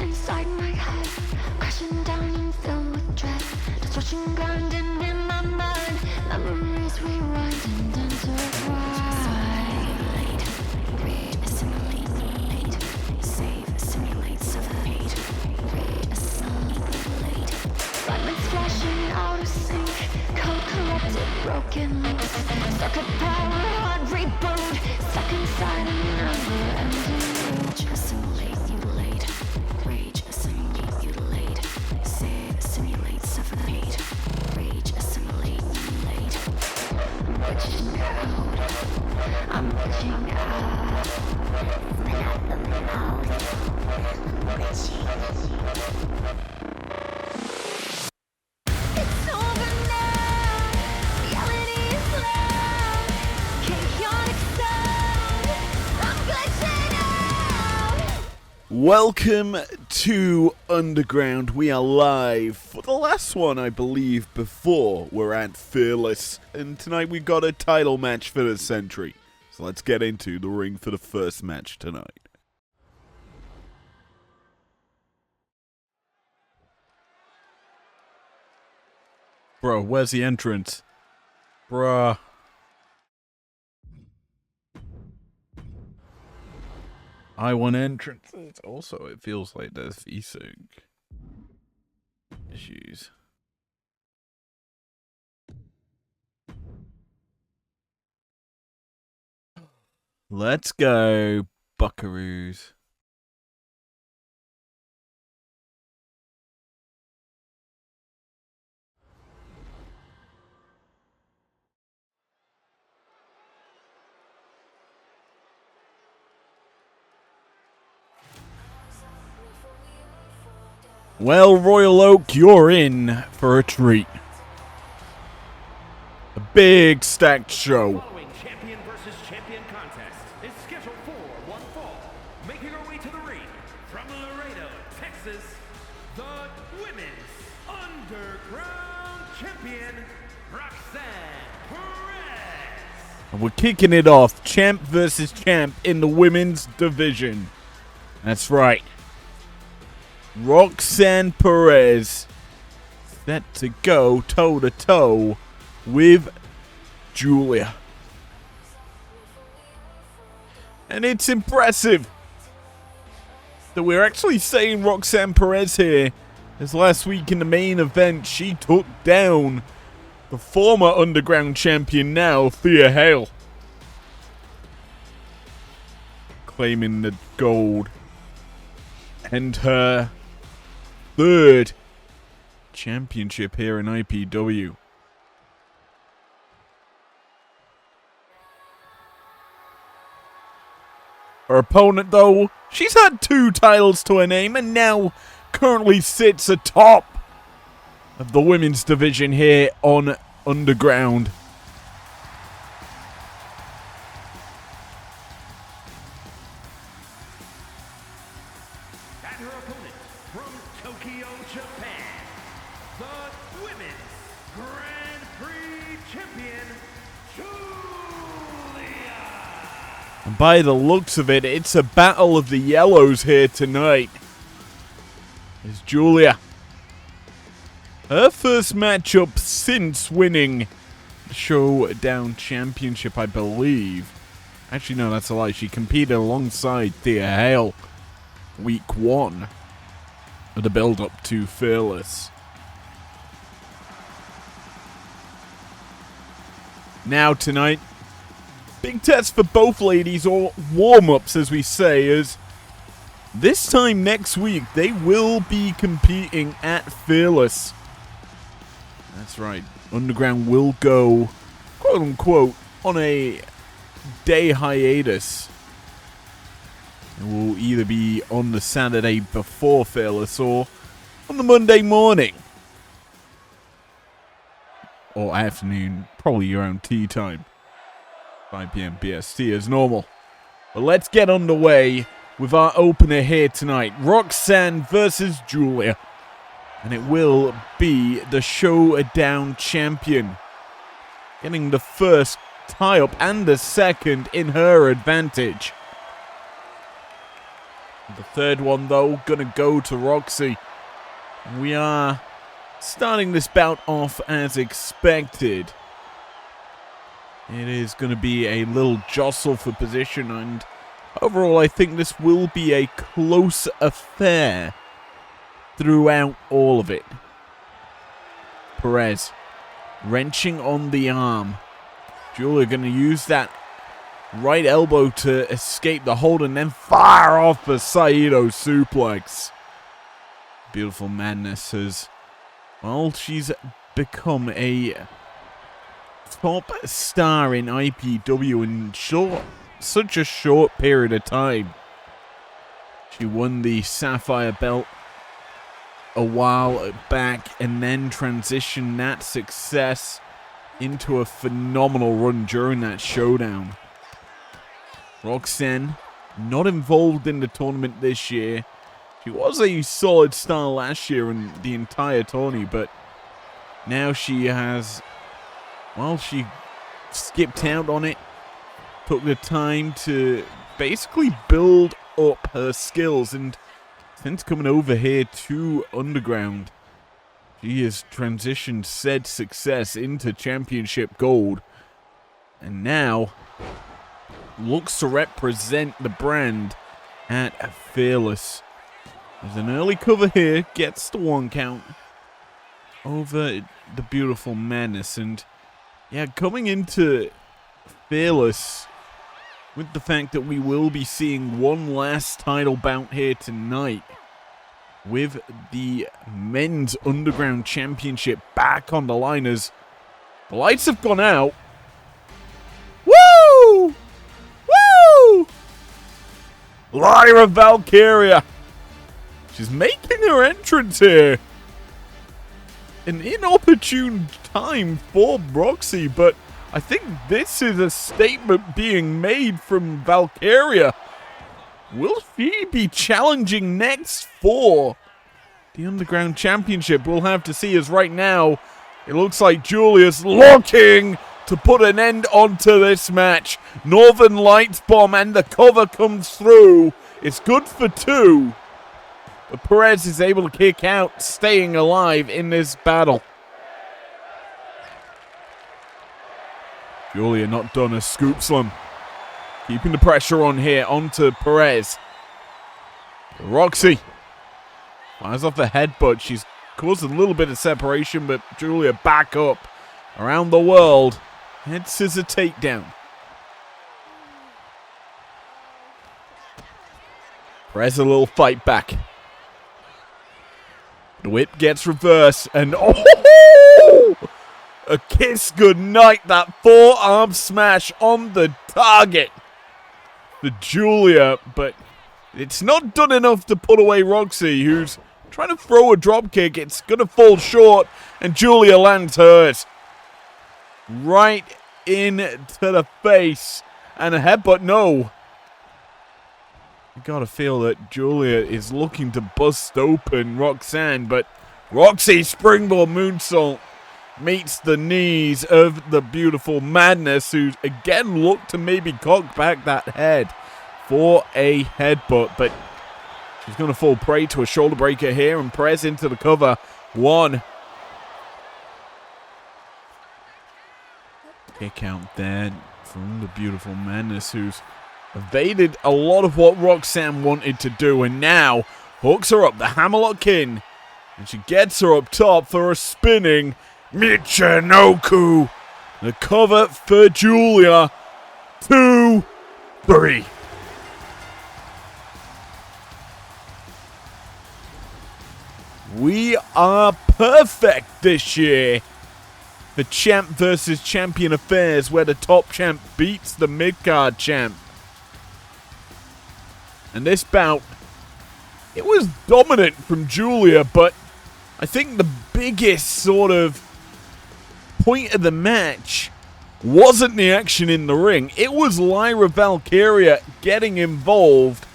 Inside my head, crashing down and filled with dread. Destruction grinding in my mind. Memories rewind and intertwine. Read, assimilate, save, assimilate, suffocate. Read, assimilate. Fragments flashing out of sync. Code corrupted, broken links. Circuit power, hard reboot. Stuck inside a never-ending loop. Assimilate, mutilate. Rage, assimilate, mutilate. Save, assimilate, suffocate. Rage, assimilate, mutilate. I'm glitching out. I'm glitching out. Moving out the mouth. I'm glitching. It's over now. Reality is loud. Chaotic sound. I'm glitching out. Welcome to Underground. We are live for the last one, I believe, before we're at Fearless. And tonight we got a title match for the Century. So let's get into the ring for the first match tonight. Bro, where's the entrance? Bruh. I want entrances. Also, it feels like there's VSync issues. Let's go, buckaroos. Well, Royal Oak, you're in for a treat. A big stacked show. Following champion versus champion contest is scheduled for one fall. Making her way to the ring from Laredo, Texas, the Women's Underground Champion, Roxanne Perez. And we're kicking it off. Champ versus champ in the women's division. That's right. Roxanne Perez set to go toe-to-toe with Julia. And it's impressive that we're actually saying Roxanne Perez here, as last week in the main event she took down the former Underground champion now, Thea Hale, claiming the gold and her third championship here in IPW. Her opponent, though, she's had 2 titles to her name and now currently sits atop of the women's division here on Underground. And her opponent from Tokyo, Japan, the Women's Grand Prix Champion, Julia. And by the looks of it, it's a battle of the yellows here tonight. It's Julia. Her first matchup since winning the Showdown Championship, I believe. Actually, no, that's a lie. She competed alongside Thea Hale week 1 of the build-up to Fearless. Now tonight, big test for both ladies, or warm-ups as we say, as this time next week they will be competing at Fearless. That's right, Underground will go, quote-unquote, on a day hiatus It will either be on the Saturday before Fearless or on the Monday morning. Or afternoon, probably your own tea time. 5 p.m. BST as normal. But let's get underway with our opener here tonight. Roxanne versus Julia. And it will be the showdown champion. Getting the first tie-up and the second in her advantage. The third one, though, gonna go to Roxy. We are starting this bout off as expected. It is going to be a little jostle for position, and overall I think this will be a close affair throughout all of it. Perez wrenching on the arm. Julia going to use that right elbow to escape the hold and then fire off the Saito suplex. Beautiful Madness has, well, she's become a top star in IPW in such a short period of time. She won the Sapphire belt a while back and then transitioned that success into a phenomenal run during that showdown. Roxanne, not involved in the tournament this year. She was a solid star last year in the entire tourney, but now she has, well, she skipped out on it, took the time to basically build up her skills, and since coming over here to Underground, she has transitioned said success into Championship Gold, and now looks to represent the brand at Fearless. There's an early cover here, gets the 1 count over the Beautiful Madness, and yeah, coming into Fearless with the fact that we will be seeing one last title bout here tonight with the Men's Underground Championship back on the line as the lights have gone out. Woo! Woo! Lyra Valkyria. She's making her entrance here. An inopportune time for Roxy, but I think this is a statement being made from Valkyria. Will she be challenging next for the Underground Championship? We'll have to see, as right now it looks like Julia's looking to put an end onto this match. Northern Lights bomb and the cover comes through. It's good for 2. But Perez is able to kick out, staying alive in this battle. Julia not done a scoop slam. Keeping the pressure on here, onto Perez. Roxy fires off the headbutt. She's caused a little bit of separation, but Julia back up around the world. Head scissor takedown. Perez a little fight back. The whip gets reversed, and oh! A kiss goodnight, that forearm smash on the target for Julia, but it's not done enough to put away Roxy, who's trying to throw a drop kick. It's going to fall short, and Julia lands hers right into the face, and a headbutt. No. I gotta feel that Julia is looking to bust open Roxanne, but Roxy springboard moonsault meets the knees of the Beautiful Madness, who again looked to maybe cock back that head for a headbutt, but she's going to fall prey to a shoulder breaker here and press into the cover. 1. Kick out there from the Beautiful Madness, who's evaded a lot of what Roxanne wanted to do, and now hooks her up, the hammerlock in, and she gets her up top for a spinning Michinoku. The cover for Julia. 2, 3. We are perfect this year. The champ versus champion affairs, where the top champ beats the mid-card champ. And this bout, it was dominant from Julia, but I think the biggest sort of point of the match wasn't the action in the ring. It was Lyra Valkyria getting involved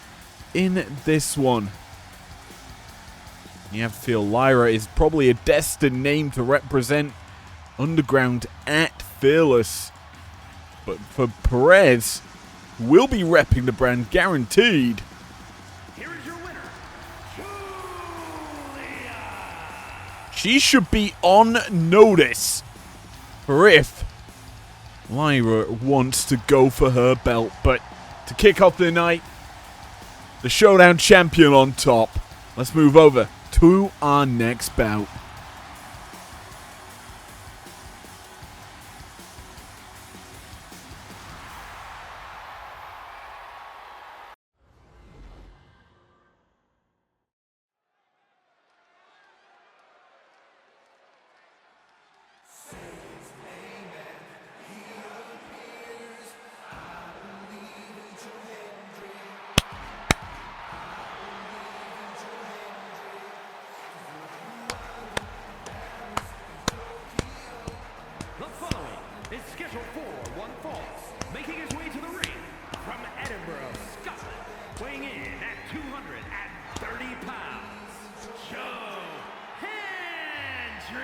in this one. You have to feel Lyra is probably a destined name to represent Underground at Fearless. But for Perez, we'll be repping the brand guaranteed. Here is your winner, Julia. She should be on notice for if Lyra wants to go for her belt. But to kick off the night, the Showdown champion on top. Let's move over to our next bout. The following is scheduled for one fall, making his way to the ring from Edinburgh, Scotland, weighing in at 230 pounds, Joe Hendry.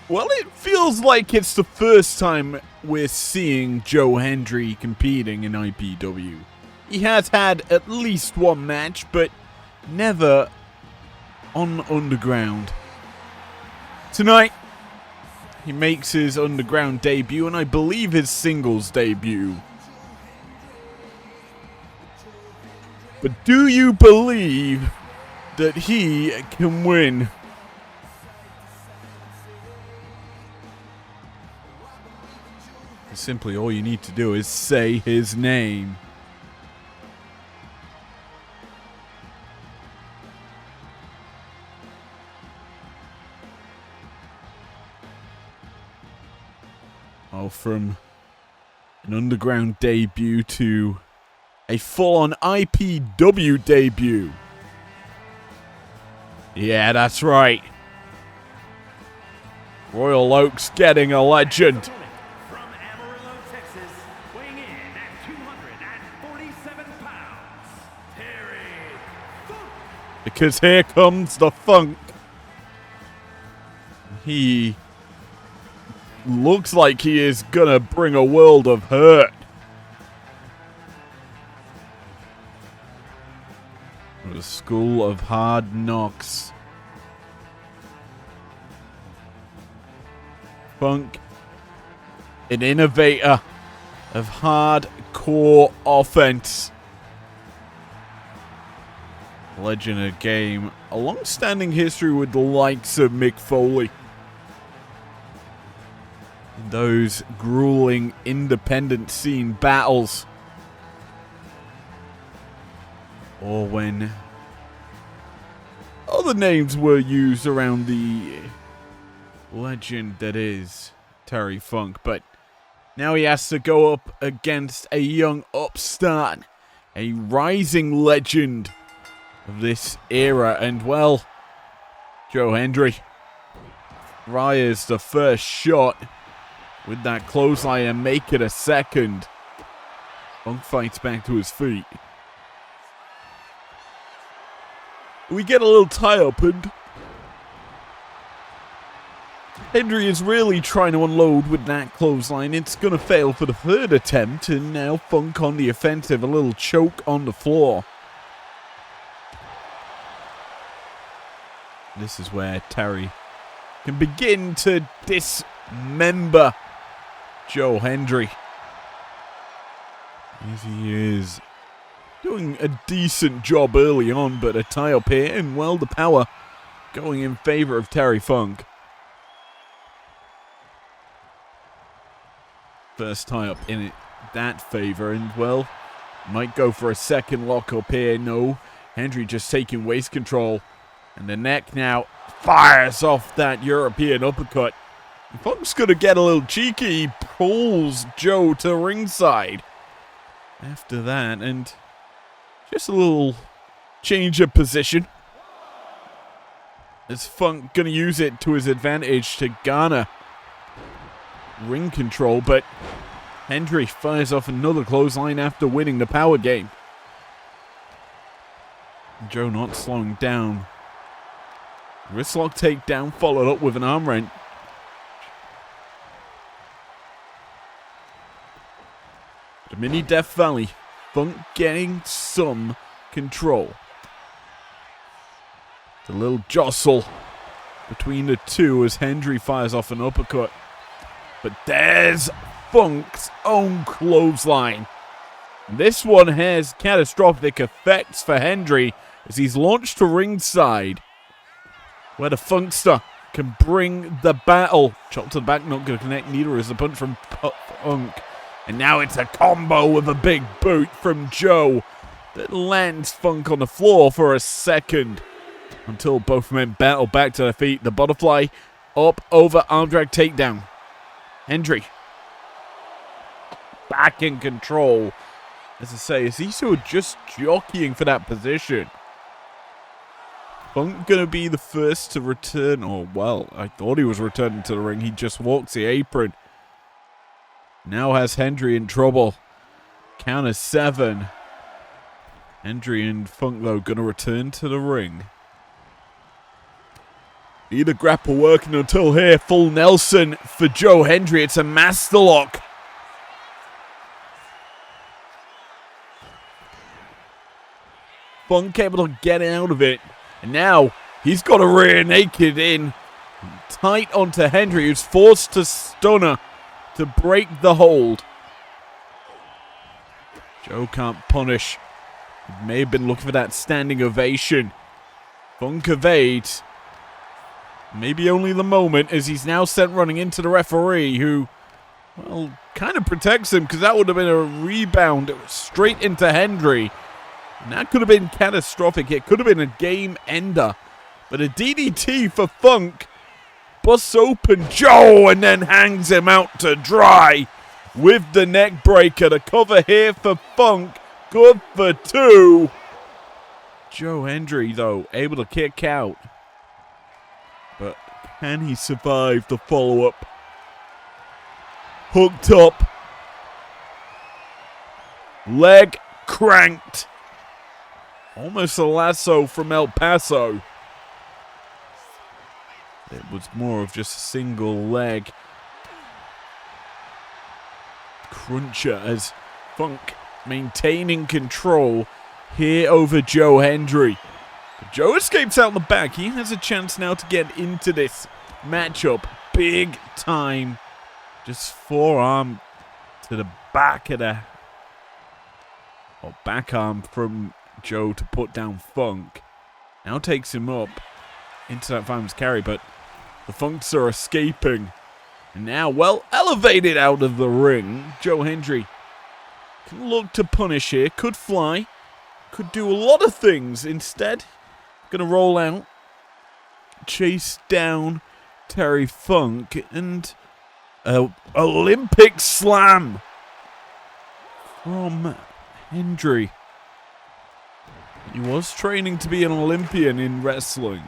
Well, it feels like it's the first time we're seeing Joe Hendry competing in IPW. He has had at least one match, but never on Underground. Tonight, he makes his Underground debut, and I believe his singles debut. But do you believe that he can win? Simply all you need to do is say his name. Oh, from an Underground debut to a full-on IPW debut. Yeah, that's right. Royal Oak's getting a legend. From Amarillo, Texas, weighing in at 247 pounds, Terry Funk. Because here comes the funk. He looks like he is gonna bring a world of hurt. The School of Hard Knocks. Funk, an innovator of hardcore offense. Legend of the game. A long-standing history with the likes of Mick Foley. Those grueling independent scene battles. Or when other names were used around the legend that is Terry Funk. But now he has to go up against a young upstart. A rising legend of this era. And well, Joe Hendry fires the first shot with that clothesline and make it a second. Funk fights back to his feet. We get a little tie-up, and Hendry is really trying to unload with that clothesline. It's going to fail for the third attempt, and now Funk on the offensive. A little choke on the floor. This is where Terry can begin to dismember Joe Hendry. As he is doing a decent job early on, but a tie-up here, and well, the power going in favor of Terry Funk. First tie-up in it, that favor, and well, might go for a second lock-up here. No, Hendry just taking waist control, and the neck now fires off that European uppercut. And Funk's gonna get a little cheeky. He pulls Joe to ringside after that, and Just a little change of position. Is Funk going to use it to his advantage to garner ring control, but Hendry fires off another clothesline after winning the power game. Joe not slowing down. Wristlock takedown followed up with an arm wrench. The mini Death Valley. Funk getting some control. The little jostle between the two as Hendry fires off an uppercut. But there's Funk's own clothesline. This one has catastrophic effects for Hendry as he's launched to ringside, where the Funkster can bring the battle. Chop to the back, not going to connect neither as a punch from Funk. And now it's a combo with a big boot from Joe that lands Funk on the floor for a second until both men battle back to their feet. The butterfly up over arm drag takedown. Hendry back in control. As I say, is he still just jockeying for that position? Funk gonna be the first to return. Oh, well, I thought he was returning to the ring. He just walks the apron. Now has Hendry in trouble. Count of 7. Hendry and Funk, though, gonna return to the ring. Neither grapple working until here. Full Nelson for Joe Hendry. It's a master lock. Funk able to get out of it. And now he's got a rear naked in. Tight onto Hendry, who's forced to stunner to break the hold. Joe can't punish. He may have been looking for that standing ovation. Funk evades. Maybe only the moment, as he's now sent running into the referee, who, well, kind of protects him, because that would have been a rebound straight into Hendry. And that could have been catastrophic. It could have been a game ender. But a DDT for Funk busts open Joe and then hangs him out to dry with the neck breaker. The cover here for Funk. Good for 2. Joe Hendry, though, able to kick out. But can he survive the follow-up? Hooked up. Leg cranked. Almost a lasso from El Paso. It was more of just a single leg cruncher as Funk maintaining control here over Joe Hendry. But Joe escapes out the back. He has a chance now to get into this matchup big time. Just forearm to the back of the back arm from Joe to put down Funk. Now takes him up into that fireman's carry, but the Funks are escaping. And now, well, elevated out of the ring. Joe Hendry can look to punish here. Could fly. Could do a lot of things. Instead, gonna roll out. Chase down Terry Funk. And an Olympic slam from Hendry. He was training to be an Olympian in wrestling.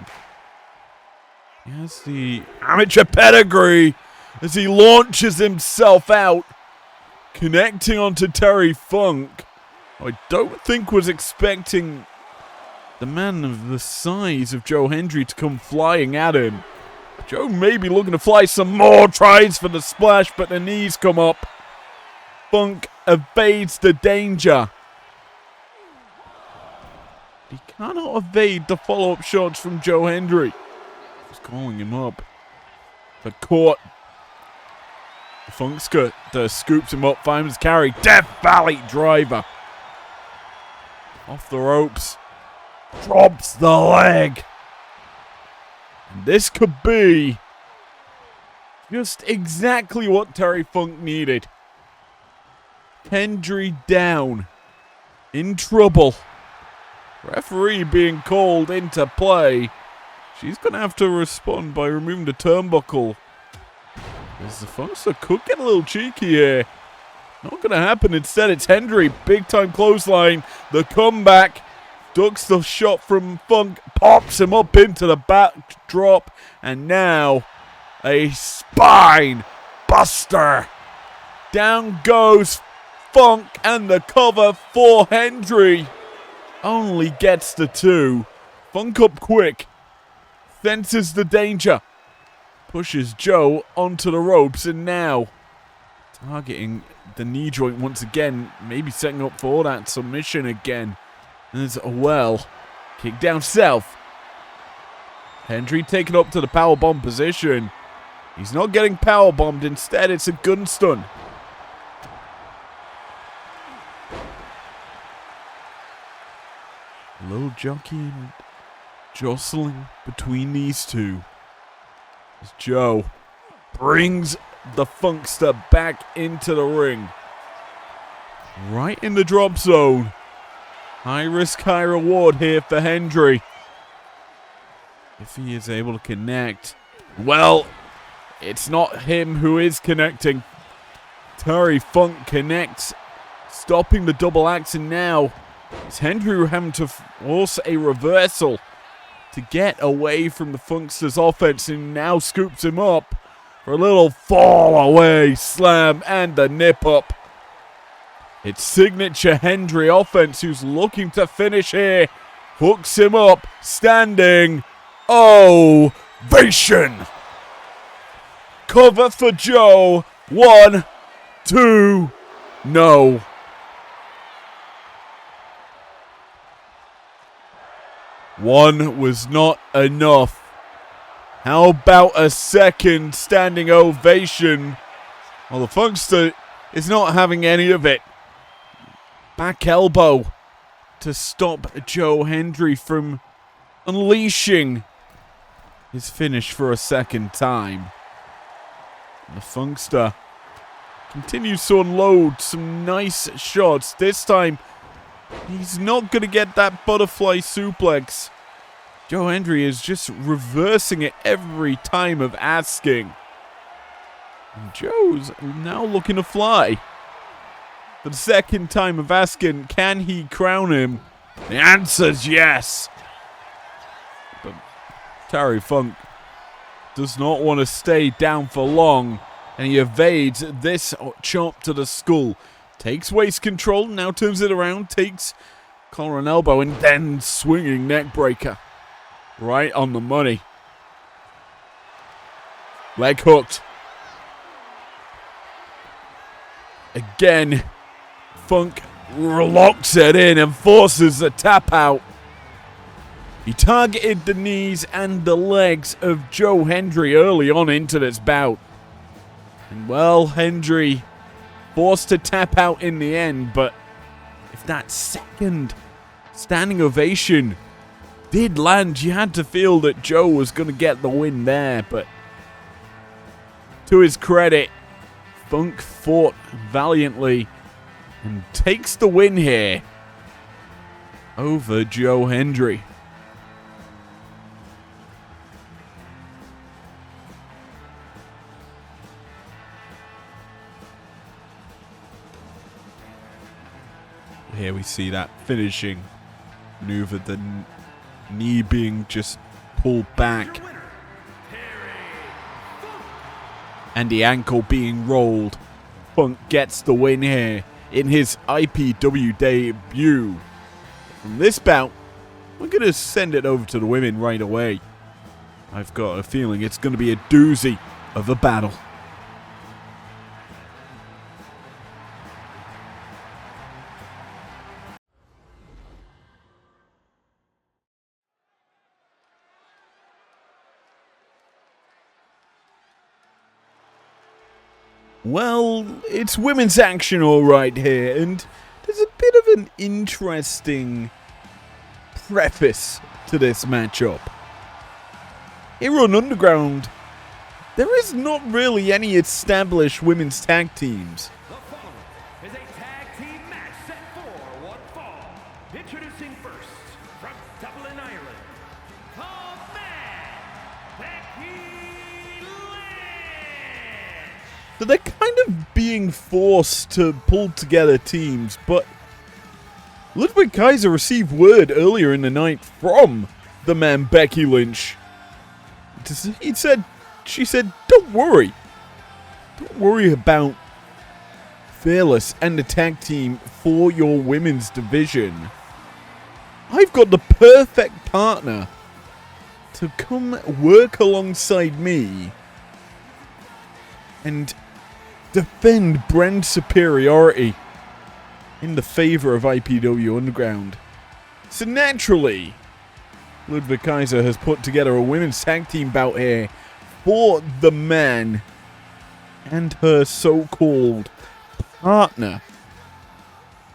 He has the amateur pedigree as he launches himself out, connecting onto Terry Funk. I don't think was expecting the man of the size of Joe Hendry to come flying at him. Joe may be looking to fly some more, tries for the splash, but the knees come up. Funk evades the danger. He cannot evade the follow-up shots from Joe Hendry. He's calling him up. But caught. The Funk scoops him up, fireman's carry. Death Valley driver. Off the ropes. Drops the leg. And this could be just exactly what Terry Funk needed. Hendry down. In trouble. Referee being called into play. She's going to have to respond by removing the turnbuckle. As the Funkster could get a little cheeky here. Not going to happen. Instead, it's Hendry. Big time clothesline. The comeback. Ducks the shot from Funk. Pops him up into the backdrop. And now a spine buster. Down goes Funk. And the cover for Hendry. Only gets the 2. Funk up quick. Senses the danger. Pushes Joe onto the ropes. And now targeting the knee joint once again. Maybe setting up for that submission again. And there's a well. Kick down south. Hendry taken up to the powerbomb position. He's not getting powerbombed. Instead, it's a gun stun. A little jockey and jostling between these two. As Joe brings the Funkster back into the ring. Right in the drop zone. High risk, high reward here for Hendry. If he is able to connect. Well, it's not him who is connecting. Terry Funk connects, stopping the double axe, and now it's Hendry having to force a reversal to get away from the Funkster's offense, and now scoops him up for a little fall away slam and the nip up. It's signature Hendry offense who's looking to finish here. Hooks him up, standing ovation. Cover for Joe. 1, 2, no. One was not enough. How about a second standing ovation? Well, the Funkster is not having any of it. Back elbow to stop Joe Hendry from unleashing his finish for a second time. The Funkster continues to unload some nice shots. This time, he's not going to get that butterfly suplex. Joe Hendry is just reversing it every time of asking. And Joe's now looking to fly. For the second time of asking, can he crown him? The answer's yes. But Terry Funk does not want to stay down for long, and he evades this chop to the skull. Takes waist control, now turns it around, takes collar and elbow, and then swinging neck breaker. Right on the money. Leg hooked. Again, Funk locks it in and forces the tap out. He targeted the knees and the legs of Joe Hendry early on into this bout. And well, Hendry forced to tap out in the end, but if that second standing ovation did land, you had to feel that Joe was going to get the win there, but to his credit, Funk fought valiantly and takes the win here over Joe Hendry. Here we see that finishing maneuver, the knee being just pulled back and the ankle being rolled. Funk gets the win here in his IPW debut. From this bout, we're going to send it over to the women right away. I've got a feeling it's going to be a doozy of a battle. Well, it's women's action all right here, and there's a bit of an interesting preface to this matchup. Here on Underground, there is not really any established women's tag teams. The following is a tag team match set for one fall. Introducing first, from Dublin, Ireland, the Man, Becky Lynch. that they're kind of being forced to pull together teams, but Ludwig Kaiser received word earlier in the night from the man Becky Lynch. She said, don't worry about Fearless and the tag team for your women's division. I've got the perfect partner to come work alongside me and defend brand superiority in the favor of IPW Underground. So naturally, Ludwig Kaiser has put together a women's tag team bout here for the man and her so-called partner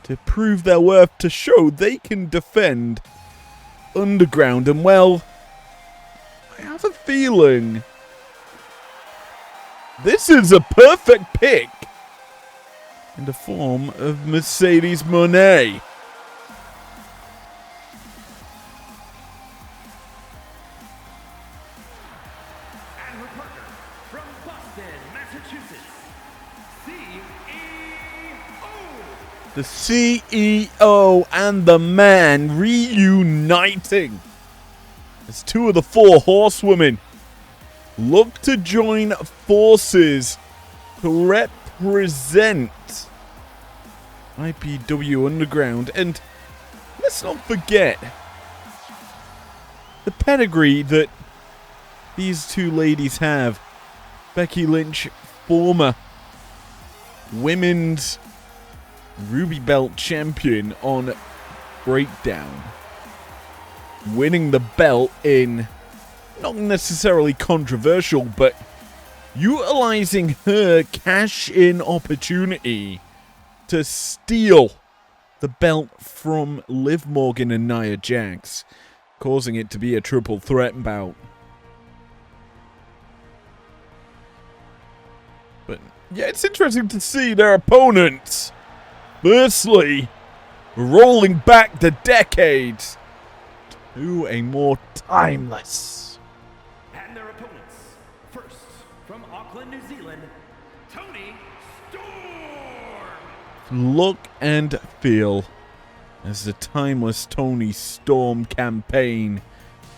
to prove their worth, to show they can defend Underground. And well, I have a feeling this is a perfect pick in the form of Mercedes Moné. And her partner from Boston, Massachusetts, CEO. The CEO and the man reuniting as two of the four horsewomen look to join forces to represent IPW Underground. And let's not forget the pedigree that these two ladies have. Becky Lynch, former women's Ruby Belt champion on Breakdown, winning the belt in not necessarily controversial, but utilizing her cash-in opportunity to steal the belt from Liv Morgan and Nia Jax, causing it to be a triple threat bout. But yeah, it's interesting to see their opponents, firstly, rolling back the decades to a more timeless. And their opponents, first from Auckland, New Zealand, Toni Storm. Look and feel as the timeless Toni Storm campaign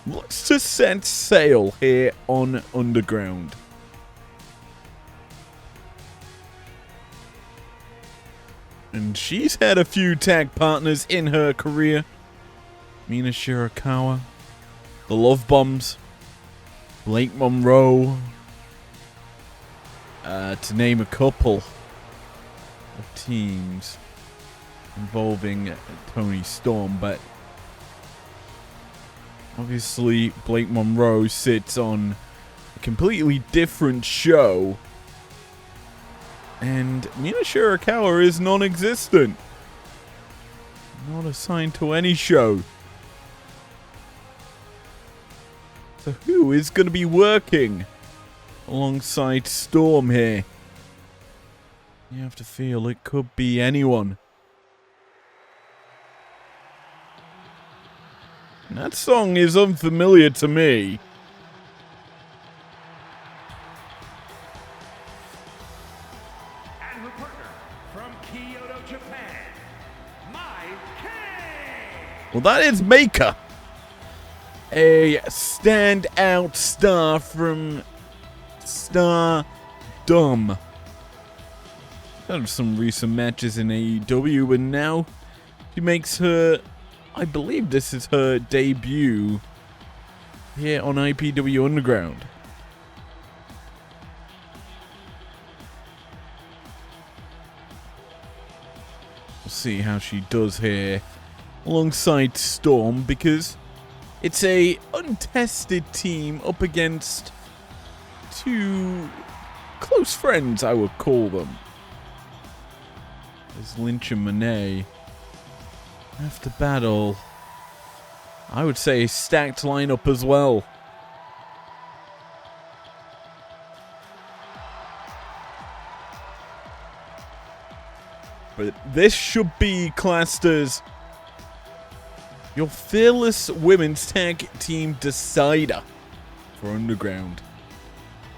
looks to set sail here on Underground. And she's had a few tag partners in her career. Mina Shirakawa, the Love Bombs, Blake Monroe, to name a couple of teams involving Toni Storm. But obviously Blake Monroe sits on a completely different show, and Mina Shirakawa is non-existent, not assigned to any show. So who is going to be working alongside Storm here? You have to feel it could be anyone. And that song is unfamiliar to me. And her partner from Kyoto, Japan, Mai Kay. Well, that is Maker, a standout star from Stardom. Had some recent matches in AEW, and now she makes her, I believe this is her debut here on IPW Underground. We'll see how she does here alongside Storm, because it's a untested team up against two close friends, I would call them, as Lynch and Monet have to battle, I would say, a stacked lineup as well. But this should be classed as your Fearless Women's Tag Team decider for Underground.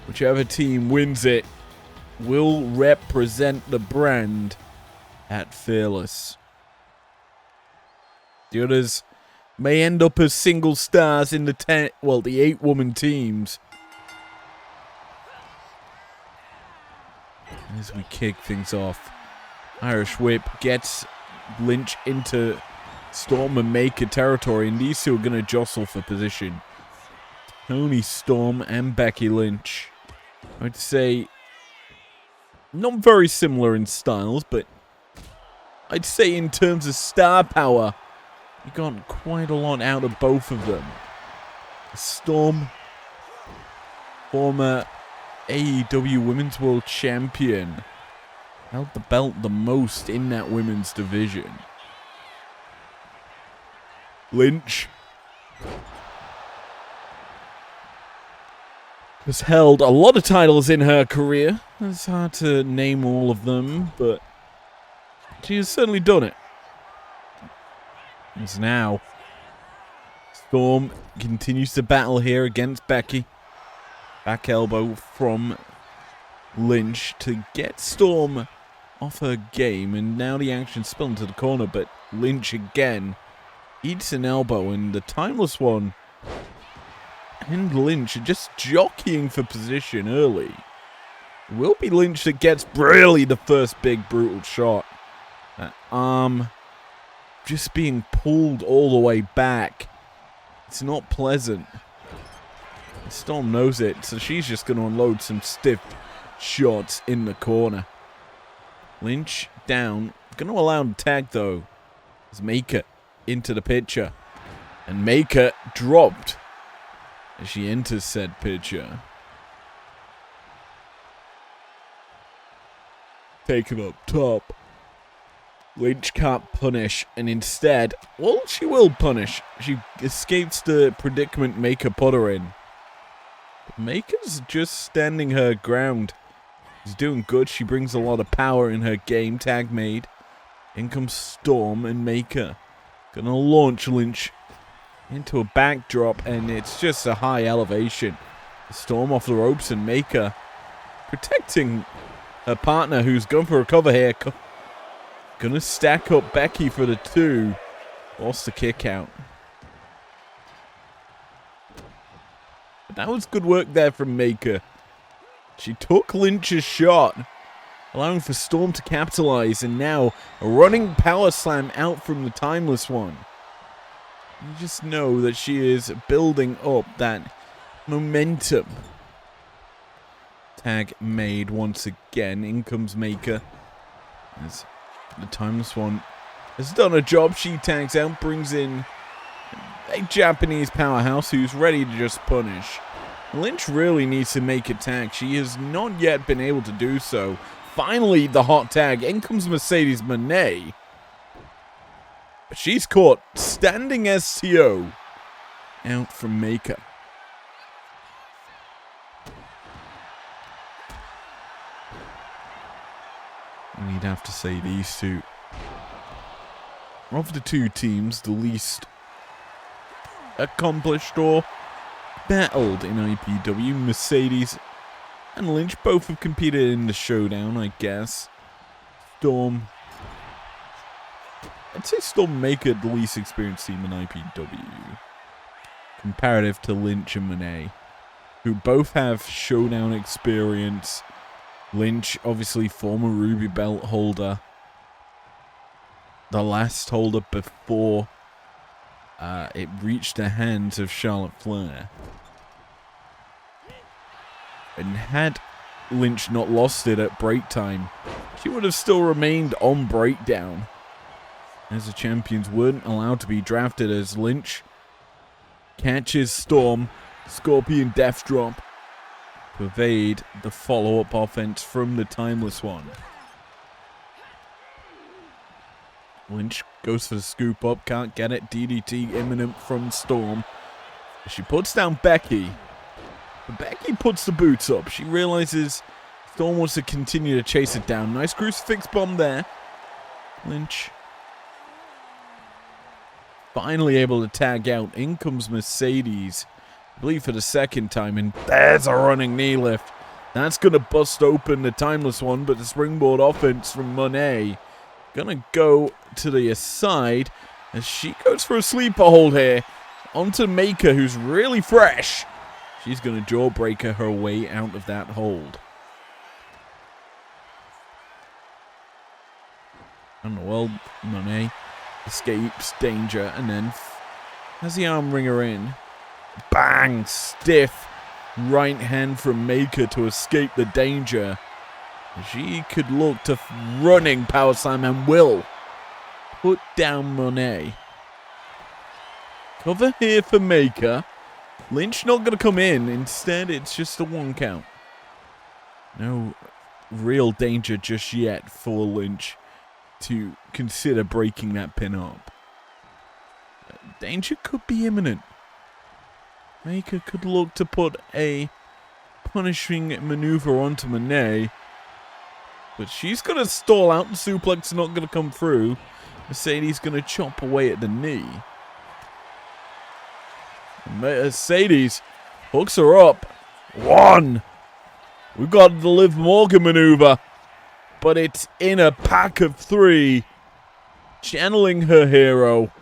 Whichever team wins it will represent the brand at Fearless. The others may end up as single stars in the 8-woman teams. As we kick things off, Irish Whip gets Lynch into Storm and Maker territory, and these two are going to jostle for position. Toni Storm and Becky Lynch. I'd say not very similar in styles, but I'd say in terms of star power, you got quite a lot out of both of them. Storm, former AEW Women's World Champion, held the belt the most in that women's division. Lynch has held a lot of titles in her career. It's hard to name all of them, but she has certainly done it. As now, Storm continues to battle here against Becky. Back elbow from Lynch to get Storm off her game, and now the action spilled into the corner, but Lynch again eats an elbow, and the Timeless One and Lynch are just jockeying for position early. It will be Lynch that gets really the first big brutal shot. That arm just being pulled all the way back. It's not pleasant. Storm knows it, so she's just going to unload some stiff shots in the corner. Lynch down. Going to allow him to tag, though. As Maker into the picture. And Maker dropped as she enters said picture. Taken up top. Lynch can't punish, and instead, well, she will punish. She escapes the predicament Maker put her in. But Maker's just standing her ground. She's doing good. She brings a lot of power in her game. Tag made. In comes Storm and Maker. Gonna launch Lynch into a backdrop, and it's just a high elevation. Storm off the ropes, and Maker protecting her partner, who's going for a cover here. Gonna stack up Becky for the 2. Lost the kick out. But that was good work there from Maker. She took Lynch's shot, allowing for Storm to capitalize, and now a running power slam out from the Timeless One. You just know that she is building up that momentum. Tag made once again. In comes Maker. As the Timeless One has done a job. She tags out, brings in a Japanese powerhouse who's ready to just punish. Lynch really needs to make a tag. She has not yet been able to do so. Finally, the hot tag. In comes Mercedes Moné. But she's caught standing STO out from Maker. We'd have to say these two, of the two teams, the least accomplished or battled in IPW. Mercedes and Lynch both have competed in the showdown, I guess. Storm, I'd say Storm Maker, the least experienced team in IPW, comparative to Lynch and Moné, who both have showdown experience. Lynch, obviously former Ruby Belt holder. The last holder before it reached the hands of Charlotte Flair. And had Lynch not lost it at break time, she would have still remained on breakdown, as the champions weren't allowed to be drafted. As Lynch catches Storm, Scorpion Death Drop, to evade the follow-up offense from the Timeless One. Lynch goes for the scoop up, can't get it. DDT imminent from Storm. She puts down Becky. But Becky puts the boots up. She realizes Storm wants to continue to chase it down. Nice crucifix bomb there. Lynch finally able to tag out. In comes Mercedes, I believe for the second time, and there's a running knee lift. That's going to bust open the timeless one, but the springboard offense from Monet going to go to the side as she goes for a sleeper hold here onto Maker, who's really fresh. She's going to jawbreaker her way out of that hold. And well, Monet escapes danger and then has the arm wringer in. Bang! Stiff right hand from Maker to escape the danger. She could look to running power slam and will put down Monet. Cover here for Maker. Lynch not going to come in. Instead, it's just a 1 count. No real danger just yet for Lynch to consider breaking that pin up. Danger could be imminent. Maker could look to put a punishing maneuver onto Monet. But she's going to stall out. The suplex is not going to come through. Mercedes going to chop away at the knee. Mercedes hooks her up. 1. We've got the Liv Morgan maneuver. But it's in a pack of 3. Channeling her hero.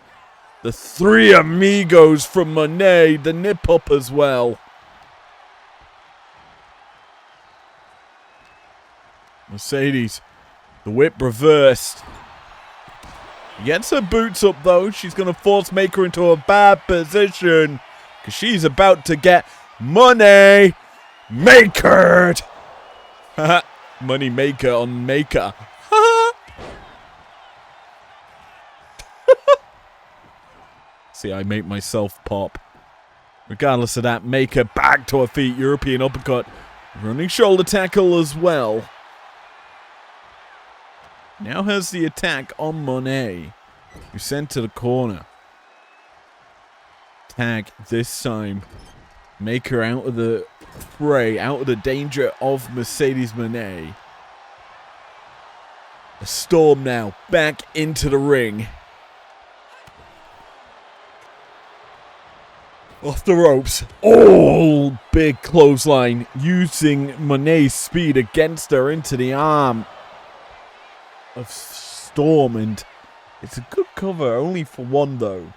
The 3 amigos from Monet. The nip up as well. Mercedes. The whip reversed. Gets her boots up though. She's going to force Maker into a bad position. Because she's about to get money makered. Money maker on Maker. See, I make myself pop. Regardless of that, Maker back to her feet. European uppercut. Running shoulder tackle as well. Now has the attack on Monet, who's sent to the corner. Tag this time. Maker out of the fray, out of the danger of Mercedes Monet. A Storm now back into the ring. Off the ropes. Oh, big clothesline. Using Monet's speed against her into the arm of Storm. And it's a good cover, only for 1 though.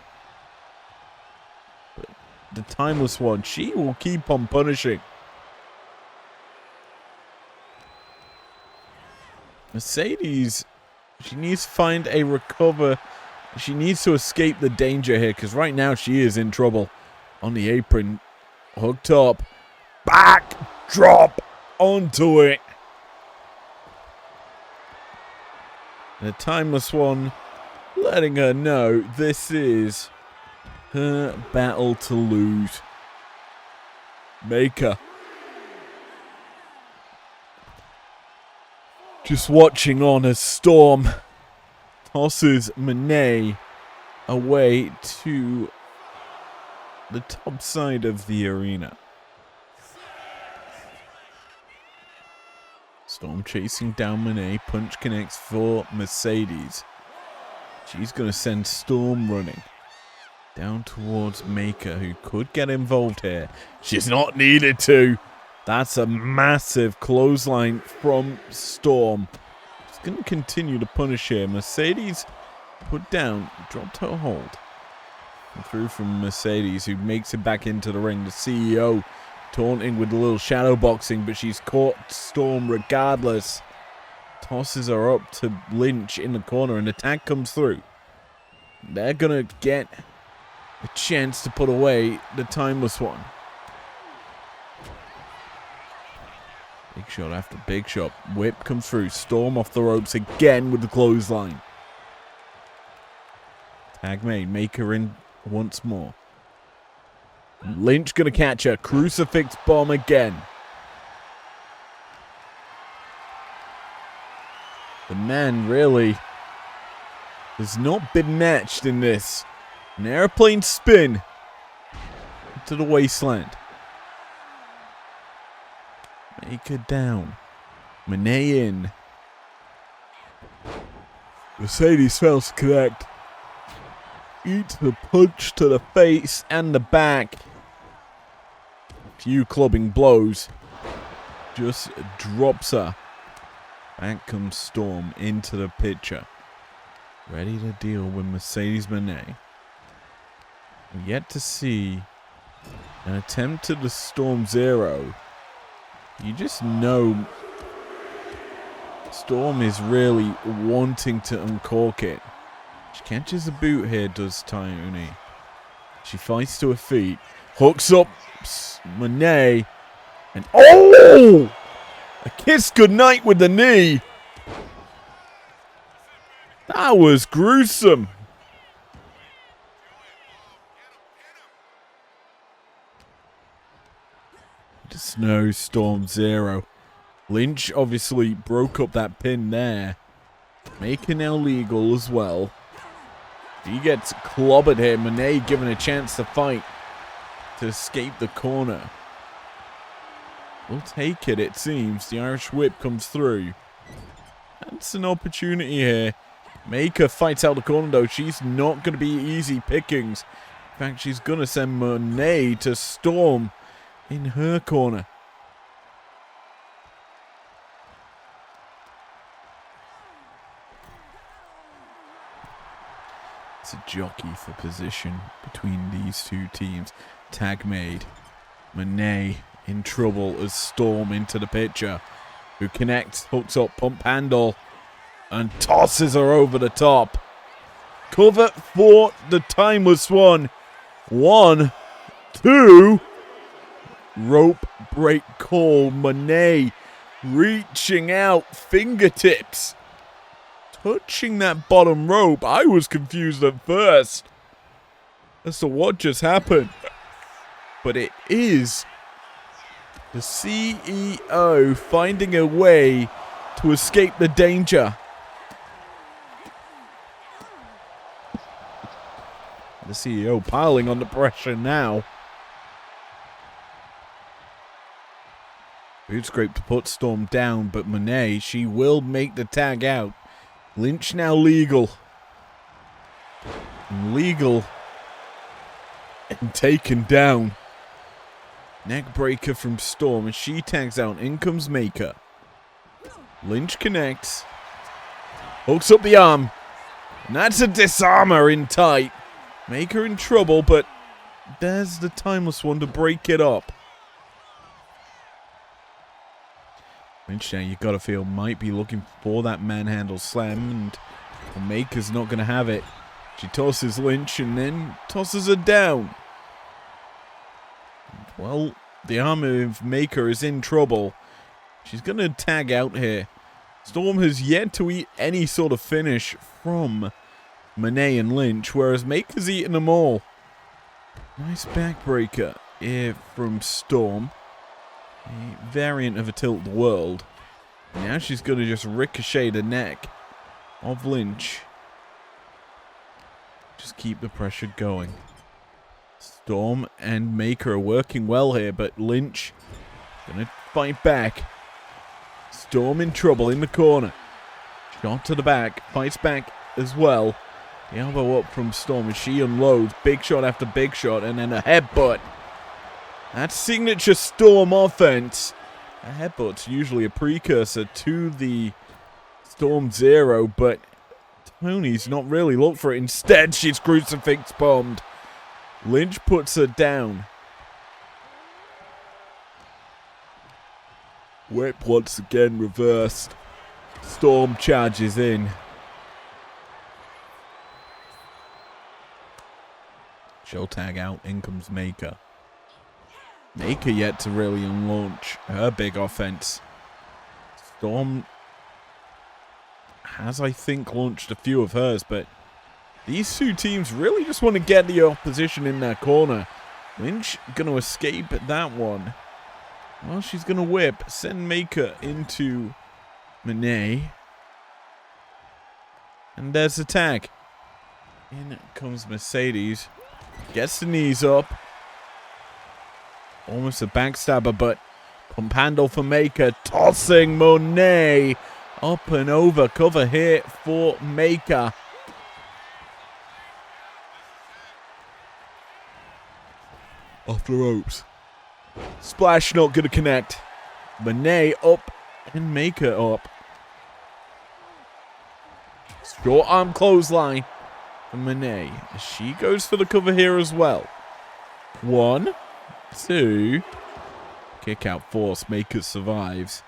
But the timeless one, she will keep on punishing. Mercedes, she needs to find a recover. She needs to escape the danger here, because right now she is in trouble. On the apron, hooked up, back drop onto it. The timeless one letting her know this is her battle to lose. Maker just watching on as Storm tosses Monet away to the top side of the arena. Storm chasing down Monet. Punch connects for Mercedes. She's going to send Storm running down towards Maker, who could get involved here. She's not needed to. That's a massive clothesline from Storm. She's going to continue to punish here. Mercedes put down, dropped her hold. Through from Mercedes, who makes it back into the ring. The CEO taunting with a little shadow boxing, but she's caught Storm regardless. Tosses her up to Lynch in the corner, and the tag comes through. They're going to get a chance to put away the timeless one. Big shot after big shot. Whip comes through. Storm off the ropes again with the clothesline. Tag made. Maker in once more. Lynch gonna catch her. Crucifix bomb again. The man really has not been matched in this. An airplane spin to the wasteland. Maker down. Monet in. Mercedes fails to connect. Eats the punch to the face and the back. Few clubbing blows. just drops her. Back comes Storm into the picture. Ready to deal with Mercedes Moné. Yet to see an attempt to the Storm Zero. You just know Storm is really wanting to uncork it. She catches a boot here, does Tony. She fights to her feet. Hooks up Moné. And oh! A kiss goodnight with the knee. That was gruesome. Snow Storm Zero. Lynch obviously broke up that pin there. Making now legal as well. He gets clobbered here. Moné given a chance to fight. To escape the corner. We'll take it, it seems. The Irish whip comes through. That's an opportunity here. Maker fights out the corner though. She's not going to be easy pickings. In fact, she's going to send Moné to Storm in her corner. It's a jockey for position between these two teams. Tag made. Moné in trouble as Storm into the picture. Who connects, hooks up, pump handle, and tosses her over the top. Cover for the timeless one. 1, 2. Rope break call. Moné reaching out, fingertips. Touching that bottom rope. I was confused at first as to what just happened. But it is the CEO finding a way to escape the danger. The CEO piling on the pressure now. Boot scrape to put Storm down, but Moné, she will make the tag out. Lynch now legal. Legal. And taken down. Neck breaker from Storm, and she tags out. In comes Maker. Lynch connects. Hooks up the arm. And that's a disarmer in tight. Maker in trouble, but there's the timeless one to break it up. Lynch now, you gotta feel, might be looking for that manhandle slam, and Maker's not gonna have it. She tosses Lynch and then tosses her down. Well, the arm of Maker is in trouble. She's gonna tag out here. Storm has yet to eat any sort of finish from Moné and Lynch, whereas Maker's eaten them all. Nice backbreaker here from Storm. A variant of a tilt the world. Now she's going to just ricochet the neck of Lynch. Just keep the pressure going. Storm and Maker are working well here, but Lynch going to fight back. Storm in trouble in the corner. Shot to the back. Fights back as well. The elbow up from Storm as she unloads. Big shot after big shot, and then a headbutt. That's signature Storm offense. A headbutt's usually a precursor to the Storm Zero, but Tony's not really looked for it. Instead, she's crucifix bombed. Lynch puts her down. Whip once again reversed. Storm charges in. She'll tag out. In comes Maker. Maker yet to really unlaunch her big offense. Storm has, I think, launched a few of hers, but these two teams really just want to get the opposition in their corner. Lynch going to escape that one. Well, she's going to whip. Send Maker into Moné. And there's the tag. In comes Mercedes. Gets the knees up. Almost a backstabber, but pump handle for Maker. Tossing Moné up and over. Cover here for Maker. Off the ropes. Splash not going to connect. Monet up and Maker up. Short arm clothesline for Monet. She goes for the cover here as well. 1, 2. Kick out force. Maker survives.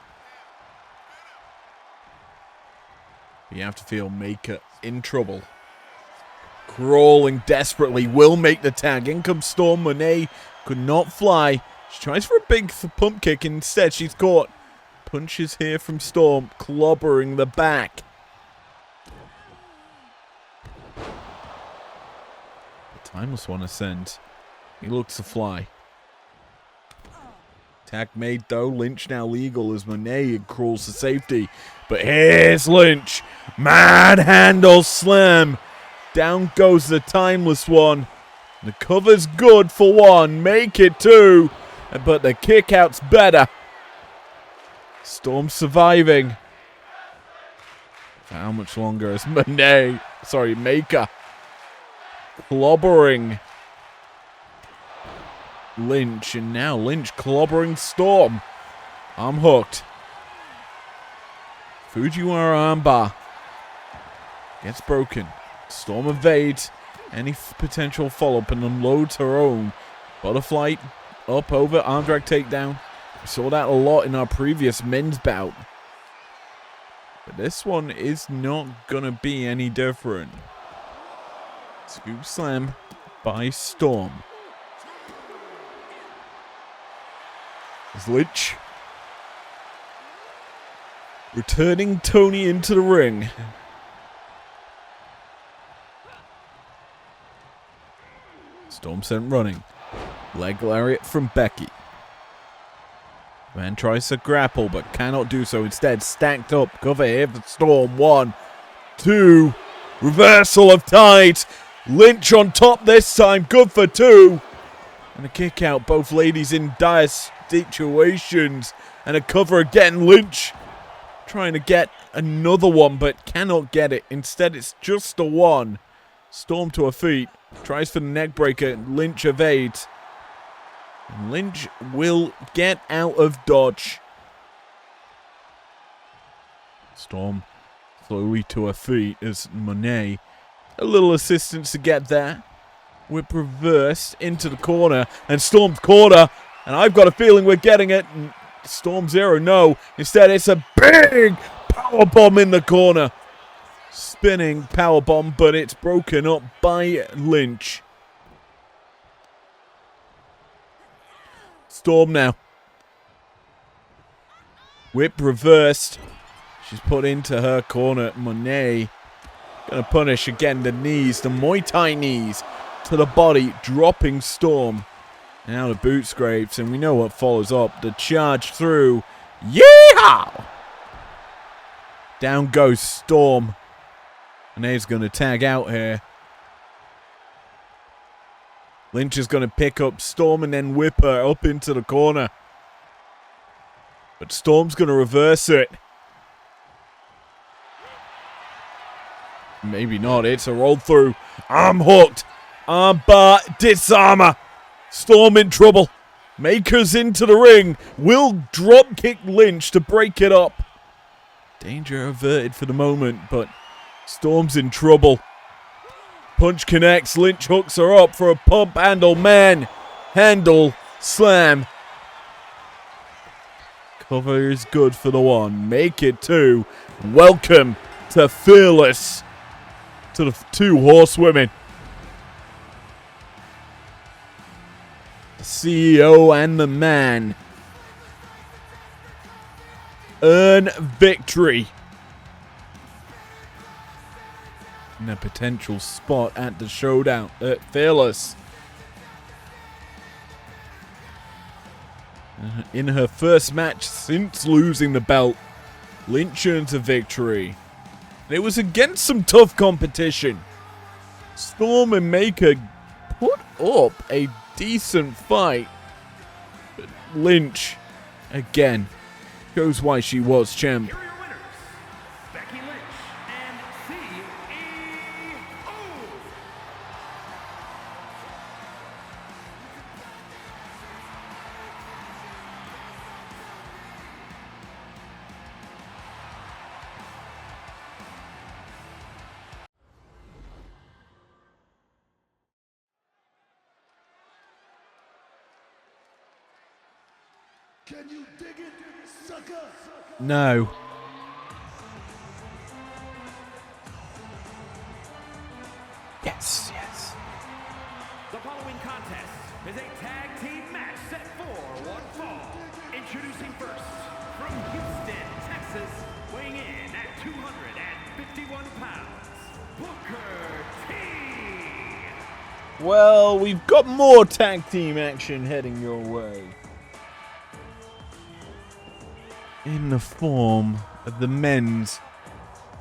You have to feel Maker in trouble. Crawling desperately. Will make the tag. In comes Storm. Monet could not fly. She tries for a big pump kick. Instead, she's caught. Punches here from Storm. Clobbering the back. The Timeless One ascends. He looks to fly. Tag made though. Lynch now legal as Monet crawls to safety. But here's Lynch. Manhandle slam. Down goes the Timeless One. The cover's good for 1. Make it 2. But the kick out's better. Storm surviving. For how much longer is Maker clobbering Lynch, and now Lynch clobbering Storm. I'm hooked. Fujiwara armbar gets broken. Storm evades any potential follow-up and unloads her own. Butterfly up over, arm drag takedown. We saw that a lot in our previous men's bout. But this one is not going to be any different. Scoop slam by Storm. As Lynch returning Tony into the ring. Storm sent running. Leg lariat from Becky. Man tries to grapple but cannot do so. Instead, stacked up. Cover here for Storm. 1, 2. Reversal of tides. Lynch on top this time. Good for 2. And a kick out. Both ladies in dire situations. And a cover again. Lynch trying to get another one but cannot get it. Instead, it's just a 1. Storm to her feet. Tries for the neck breaker. Lynch evades. And Lynch will get out of dodge. Storm slowly to her feet as Monet. A little assistance to get there. Whip reversed into the corner. And Storm's corner. And I've got a feeling we're getting it. And Storm 0, no. Instead, it's a big powerbomb in the corner. Spinning powerbomb, but it's broken up by Lynch. Storm now. Whip reversed. She's put into her corner. Monet gonna punish again the knees, the Muay Thai knees to the body, dropping Storm. Now the boot scrapes, and we know what follows up. The charge through. Yeehaw! Down goes Storm. Monet's gonna tag out here. Lynch is going to pick up Storm and then whip her up into the corner. But Storm's going to reverse it. Maybe not. It's a roll through. Arm hooked. Armbar disarmer. Storm in trouble. Maker's into the ring. Will drop kick Lynch to break it up. Danger averted for the moment, but Storm's in trouble. Punch connects. Lynch hooks her up for a pump handle. Handle slam. Cover is good for the 1. Make it 2. Welcome to Fearless. To the 2 horsewomen. The CEO and the man. Earn victory. In a potential spot at the showdown at Fearless. In her first match since losing the belt, Lynch earns a victory. And it was against some tough competition. Storm and Maker put up a decent fight. But Lynch, again, shows why she was champ. Can you dig it, sucker? No. Yes, yes. The following contest is a tag team match set for one fall. Introducing first, from Houston, Texas, weighing in at 251 pounds, Booker T. Well, we've got more tag team action heading your way. In the form of the men's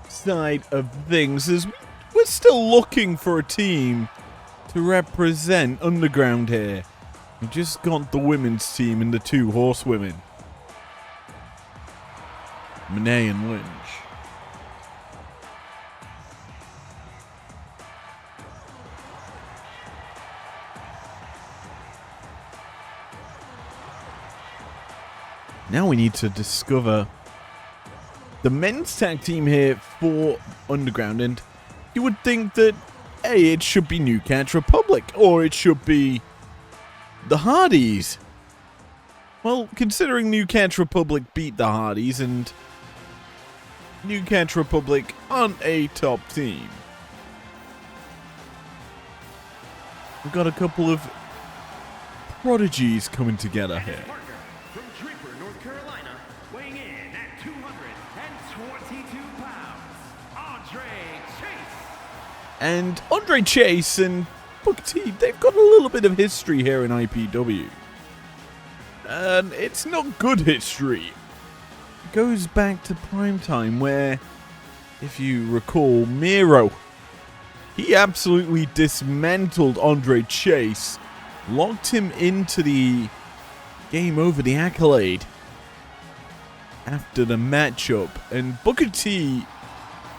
side of things, as we're still looking for a team to represent Underground here. We just got the women's team and the two horsewomen, Monet and Lynch. Now we need to discover the men's tag team here for Underground, and you would think that, hey, it should be New Catch Republic, or it should be the Hardys. Well, considering New Catch Republic beat the Hardys, and New Catch Republic aren't a top team, we've got a couple of prodigies coming together here. From Draper, North Carolina, weighing in at 222 pounds, Andre Chase. And Andre Chase and Booker T, they've got a little bit of history here in IPW. And it's not good history. It goes back to primetime where, if you recall, Miro, he absolutely dismantled Andre Chase, locked him into the game over the Accolade after the matchup, and Booker T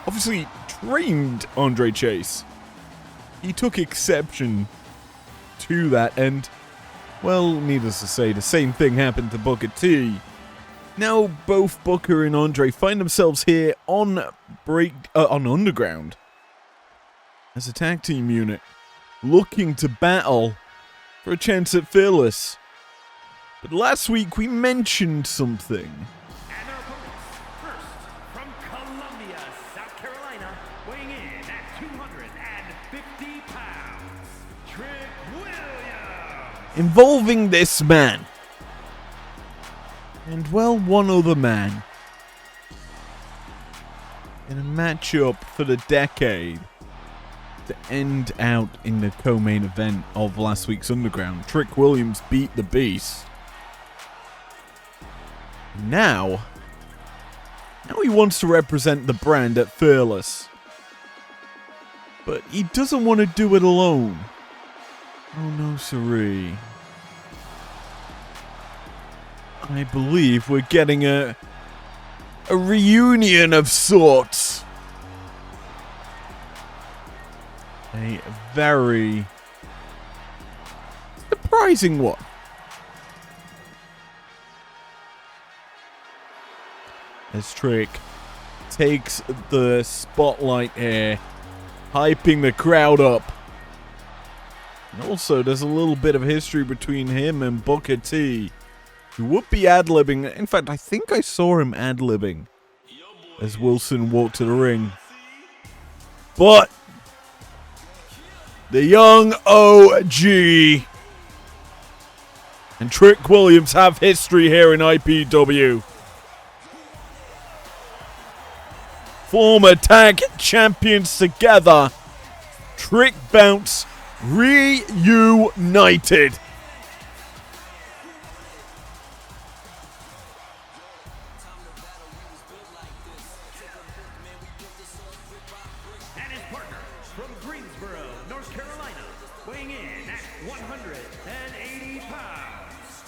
obviously trained Andre Chase. He took exception to that, and, well, needless to say, the same thing happened to Booker T. Now both Booker and Andre find themselves here on Underground as a tag team unit, looking to battle for a chance at Fearless. But last week we mentioned something. And their opponents, first, from Columbia, South Carolina, weighing in at 250 pounds, Trick Williams. Involving this man. And, well, one other man. In a matchup for the decade to end out in the co-main event of last week's Underground. Trick Williams beat the Beast. Now he wants to represent the brand at Fearless. But he doesn't want to do it alone. Oh no, siree. I believe we're getting a reunion of sorts. A very surprising one. As Trick takes the spotlight here, hyping the crowd up. And also, there's a little bit of history between him and Booker T, who would be ad-libbing. In fact, I think I saw him ad-libbing as Wilson walked to the ring. But the young OG and Trick Williams have history here in IPW. Former tag champions together. Trick Bounce reunited. And his partner, from Greensboro, North Carolina, weighing in at 180 pounds,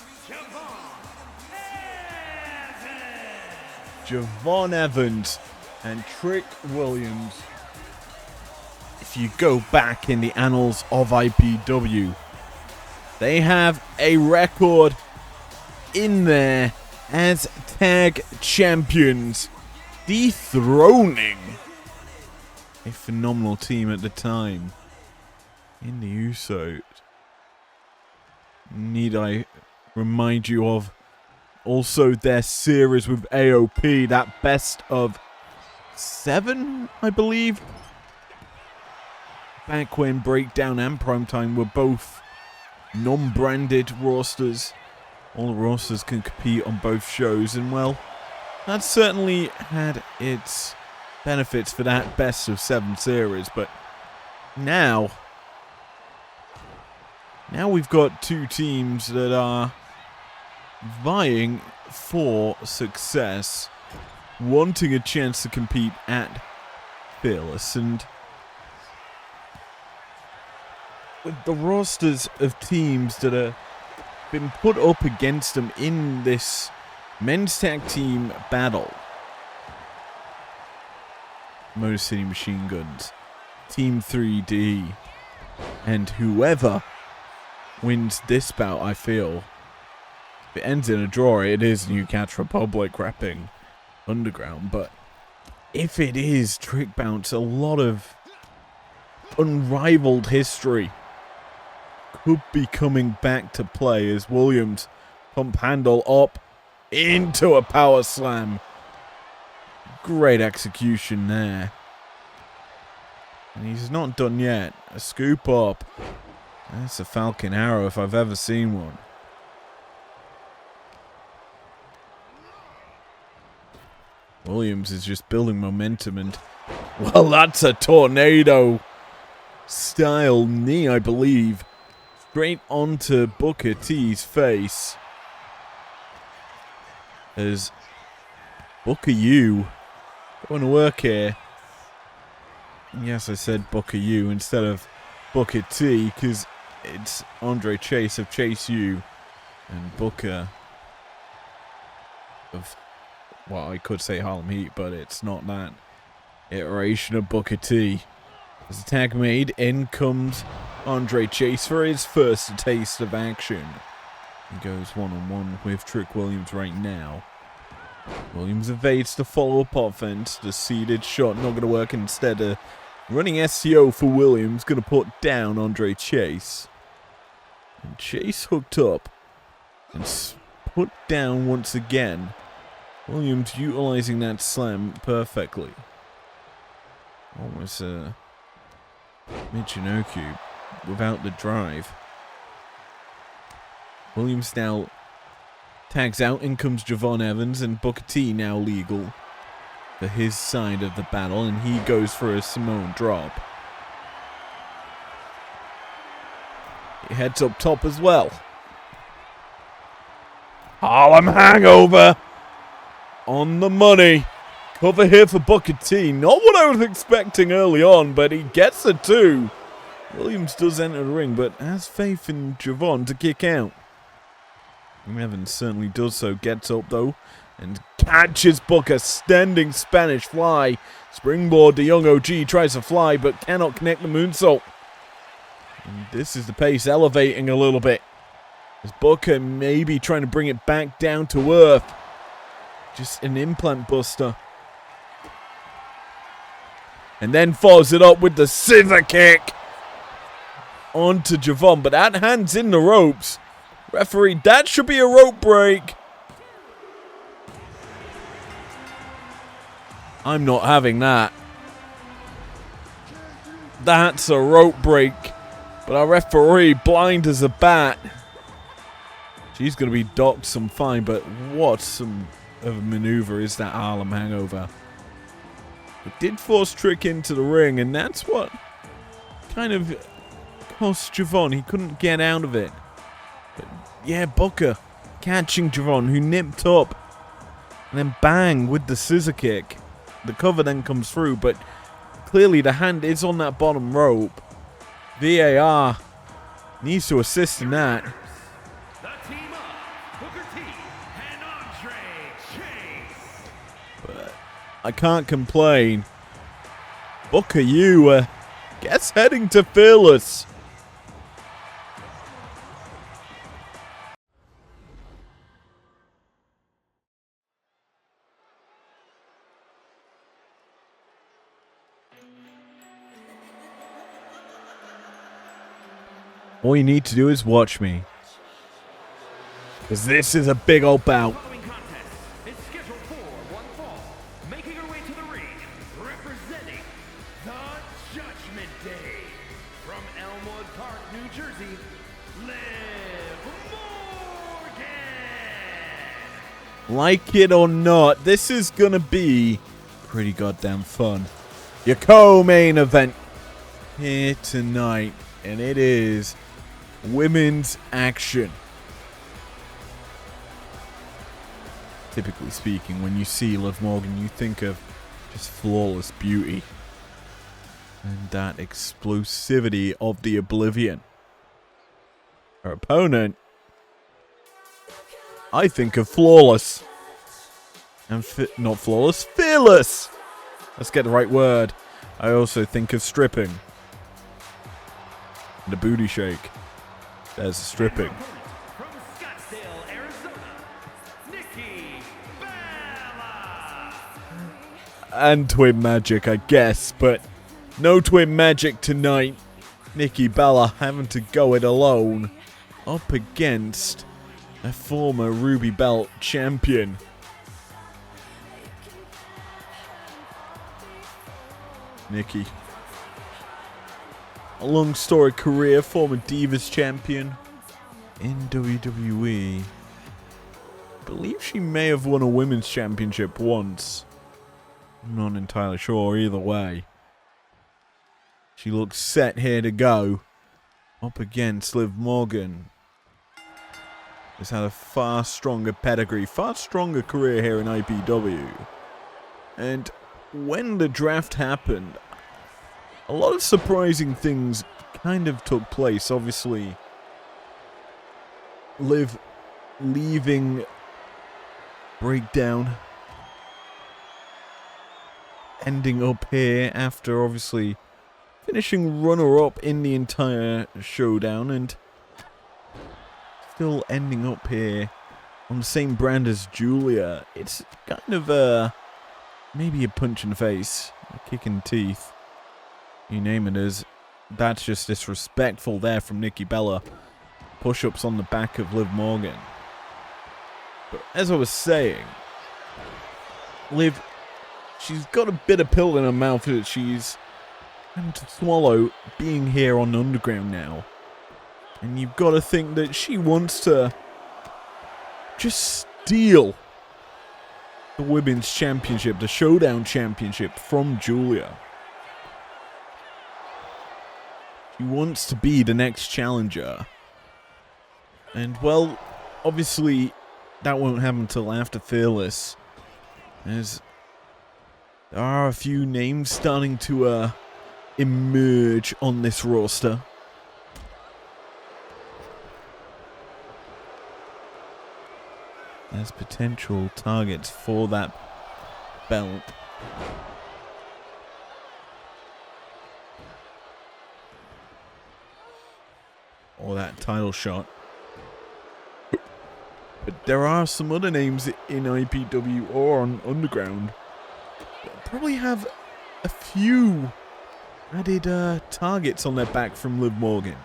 Javon Evans and Trick Williams. If you go back in the annals of IPW, they have a record in there as tag champions, dethroning a phenomenal team at the time in the Usos. Need I remind you of Also, their series with AOP, that best of 7, I believe. Back when Breakdown and Primetime were both non-branded rosters. All the rosters can compete on both shows, and well, that certainly had its benefits for that best of 7 series, but now we've got 2 teams that are vying for success, wanting a chance to compete at Fearless, and with the rosters of teams that have been put up against them in this men's tag team battle. Motor City Machine Guns, Team 3D, and whoever wins this bout, I feel, if it ends in a draw, it is New Catch Republic repping Underground, but if it is Trick Bounce, a lot of unrivaled history could be coming back to play as Williams pump handle up into a power slam. Great execution there. And he's not done yet. A scoop up. That's a Falcon Arrow if I've ever seen one. Williams is just building momentum, and well, that's a tornado style knee, I believe. Straight onto Booker T's face. As Booker U going to work here. Yes, I said Booker U instead of Booker T, because it's Andre Chase of Chase U and Booker of, well, I could say Harlem Heat, but it's not that iteration of Booker T. As the tag made, in comes Andre Chase for his first taste of action. He goes one-on-one with Trick Williams right now. Williams evades the follow-up offense. The seated shot not going to work. Instead of running SCO for Williams, going to put down Andre Chase. And Chase hooked up and put down once again. Williams utilizing that slam perfectly. Almost a Michinoku without the drive. Williams now tags out. In comes Javon Evans, and Booker T now legal for his side of the battle, and he goes for a Samoan drop. He heads up top as well. Harlem Hangover on the money. Cover here for Booker T. Not what I was expecting early on, but he gets it too. Williams does enter the ring, but has faith in Javon to kick out. Evans certainly does so. Gets up though and catches Booker. Standing Spanish fly. Springboard, the young OG tries to fly but cannot connect the moonsault. And this is the pace elevating a little bit. As Booker maybe trying to bring it back down to earth. Just an implant buster. And then follows it up with the scissor kick onto Javon. But that hand's in the ropes. Referee, that should be a rope break. I'm not having that. That's a rope break. But our referee, blind as a bat. She's going to be docked some fine, but what some of a maneuver is that Harlem Hangover. It did force Trick into the ring, and that's what kind of cost Javon. He couldn't get out of it. But yeah, Booker catching Javon, who nipped up. And then bang with the scissor kick. The cover then comes through, but clearly the hand is on that bottom rope. VAR needs to assist in that. The team up, Booker T and Andre Chase. But I can't complain. Booker U gets heading to Fearless. All you need to do is watch me. Because this is a big old bout. Following Like it or not, this is gonna be pretty goddamn fun. Your co-main event here tonight, and it is women's action. Typically speaking, when you see Liv Morgan, you think of just flawless beauty and that explosivity of the Oblivion. Her opponent, I think of flawless. And not flawless, fearless! Let's get the right word. I also think of stripping. The booty shake. There's the stripping. From Scottsdale, Arizona, Nikki Bella. And Twin Magic, I guess, but no Twin Magic tonight. Nikki Bella having to go it alone up against a former Ruby Belt champion. Nikki. A long storied career, former Divas champion in WWE. I believe she may have won a women's championship once. I'm not entirely sure either way. She looks set here to go up against Liv Morgan. Has had a far stronger pedigree, far stronger career here in IPW. And when the draft happened, a lot of surprising things kind of took place. Obviously, Liv leaving Breakdown, ending up here after obviously finishing runner-up in the entire showdown, and still ending up here on the same brand as Julia. It's kind of maybe a punch in the face, a kick in the teeth, you name it as. That's just disrespectful there from Nikki Bella. Push-ups on the back of Liv Morgan. But as I was saying, Liv, she's got a bitter pill in her mouth that she's having to swallow being here on Underground now. And you've got to think that she wants to just steal the Women's Championship, the Showdown Championship from Julia. She wants to be the next challenger. And, well, obviously, that won't happen until after Fearless. As there are a few names starting to emerge on this roster. As potential targets for that belt. Or that title shot. But there are some other names in IPW or on Underground that probably have a few added targets on their back from Liv Morgan.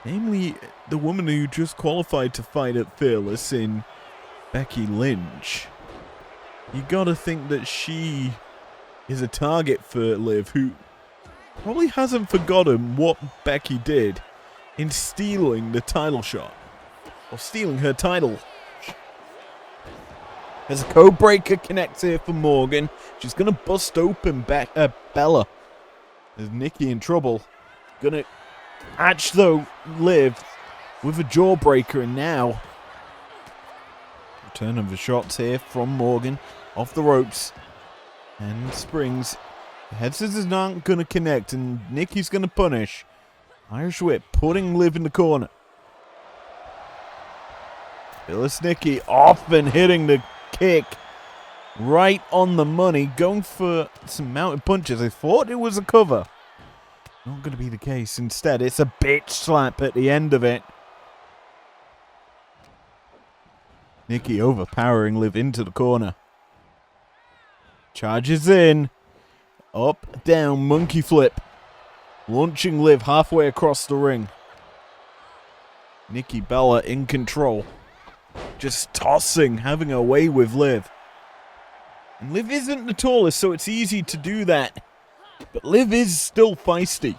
Namely, the woman who just qualified to fight at Fearless in Becky Lynch. You gotta think that she is a target for Liv, who probably hasn't forgotten what Becky did in stealing the title shot. Or stealing her title. As a code breaker connects here for Morgan. She's gonna bust open Bella. There's Nikki in trouble. Gonna catch though Liv with a jawbreaker, and now return of the shots here from Morgan off the ropes and springs. The head scissors aren't gonna connect, and Nikki's gonna punish. Irish whip putting Liv in the corner. Phyllis Nikki off and hitting the kick right on the money, going for some mounted punches. I thought it was a cover. Not going to be the case. Instead, it's a bitch slap at the end of it. Nikki overpowering Liv into the corner. Charges in. Up, down, monkey flip. Launching Liv halfway across the ring. Nikki Bella in control. Just tossing, having her way with Liv. And Liv isn't the tallest, so it's easy to do that. But Liv is still feisty.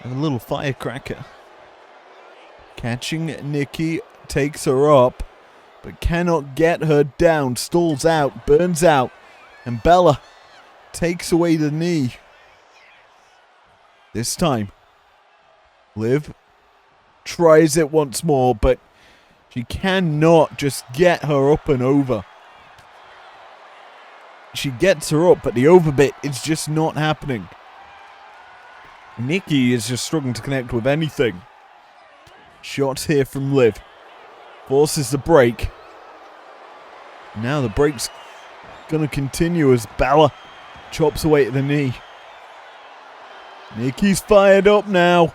And a little firecracker. Catching Nikki, takes her up. but cannot get her down. Stalls out, burns out, and Bella takes away the knee. This time, Liv tries it once more, but she cannot just get her up and over. She gets her up, but the overbit is just not happening. Nikki is just struggling to connect with anything. Shots here from Liv. Forces the break. Now the break's going to continue as Bella chops away at the knee. Nikki's fired up now.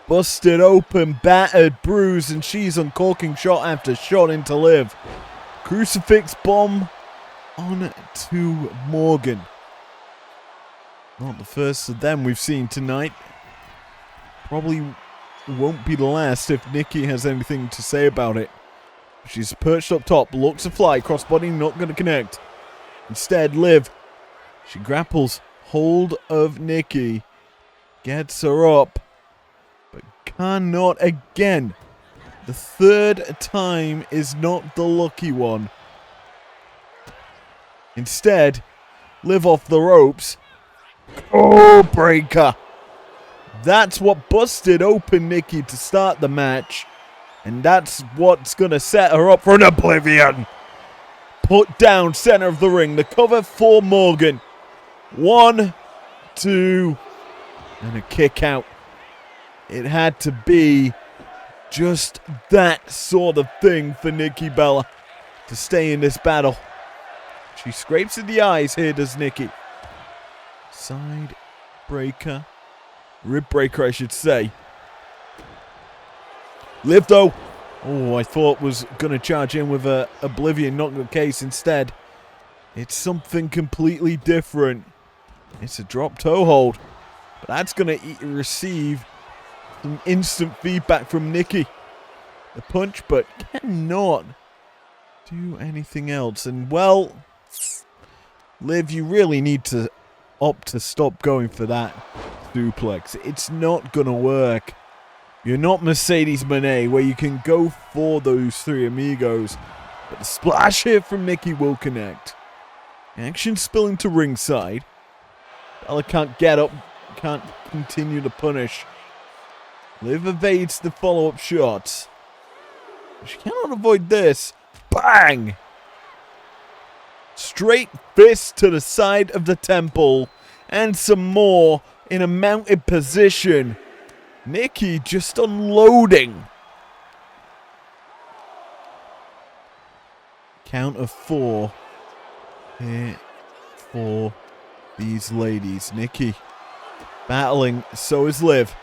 Busted open, battered, bruised, and she's uncorking shot after shot into Liv. Crucifix bomb on to Morgan. Not the first of them we've seen tonight. Probably won't be the last if Nikki has anything to say about it. She's perched up top, looks to fly, crossbody not going to connect. Instead, Liv, she grapples hold of Nikki, gets her up, but cannot again. The third time is not the lucky one. Instead, Liv off the ropes. Oh, breaker. That's what busted open Nikki to start the match. And that's what's going to set her up for an oblivion. Put down center of the ring. The cover for Morgan. 1, 2, and a kick out. It had to be just that sort of thing for Nikki Bella to stay in this battle. She scrapes in the eyes here, does Nikki. Side breaker. Rib breaker, I should say. Liv, though. Oh, I thought was going to charge in with a Oblivion, not the case. Instead, it's something completely different. It's a drop toe hold. But that's going to receive some instant feedback from Nikki. The punch, but cannot do anything else. And, well, Liv, you really need to opt to stop going for that suplex. It's not going to work. You're not Mercedes Moné, where you can go for those three amigos. But the splash here from Nikki will connect. Action spilling to ringside. Bella can't get up, can't continue to punish. Liv evades the follow-up shots. She cannot avoid this. Bang! Straight fist to the side of the temple. And some more in a mounted position. Nikki just unloading. Count of 4 here for these ladies. Nikki battling, so is Liv.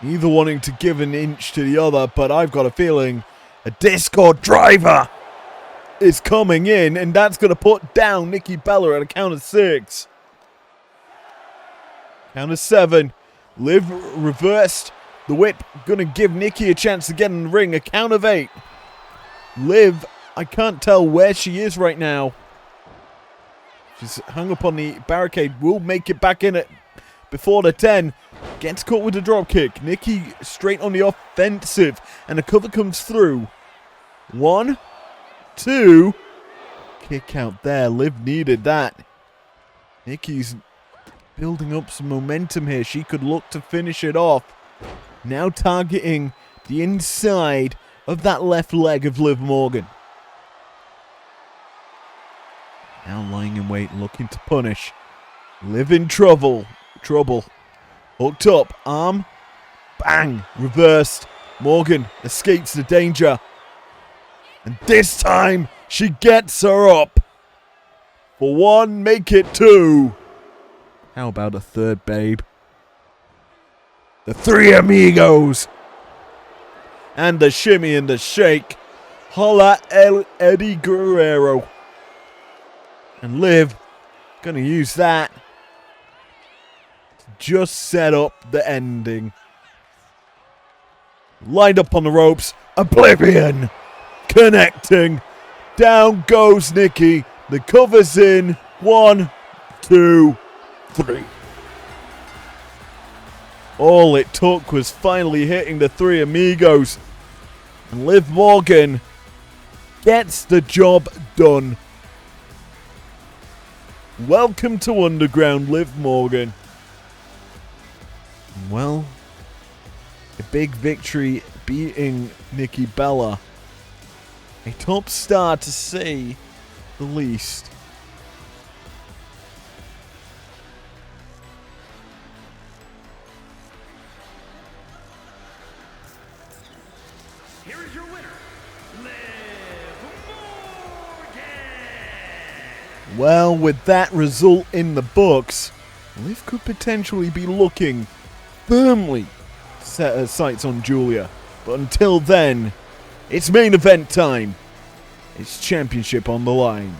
Neither wanting to give an inch to the other, but I've got a feeling a Discord driver is coming in, and that's going to put down Nikki Bella at a count of 6. Count of 7. Liv reversed the whip. Gonna give Nikki a chance to get in the ring. A count of 8. Liv, I can't tell where she is right now. She's hung up on the barricade. Will make it back in it before the 10. Gets caught with a drop kick. Nikki straight on the offensive. And the cover comes through. 1, 2. Kick out there. Liv needed that. Nikki's building up some momentum here. She could look to finish it off. Now targeting the inside of that left leg of Liv Morgan. Now lying in wait, looking to punish. Liv in trouble. Hooked up. Arm. Bang. Reversed. Morgan escapes the danger. And this time, she gets her up. For 1, make it 2. How about a third, babe? The three amigos. And the shimmy and the shake. Holla Eddie Guerrero. And Liv, gonna use that to just set up the ending. Lined up on the ropes. Oblivion. Connecting. Down goes Nikki. The cover's in. 1, 2, 3. All it took was finally hitting the three amigos. And Liv Morgan gets the job done. Welcome to Underground, Liv Morgan. Well, a big victory beating Nikki Bella. A top star to say the least. Here is your winner, Liv Morgan. Well, with that result in the books, Liv could potentially be looking firmly to set her sights on Julia. But until then, it's main event time. It's championship on the line.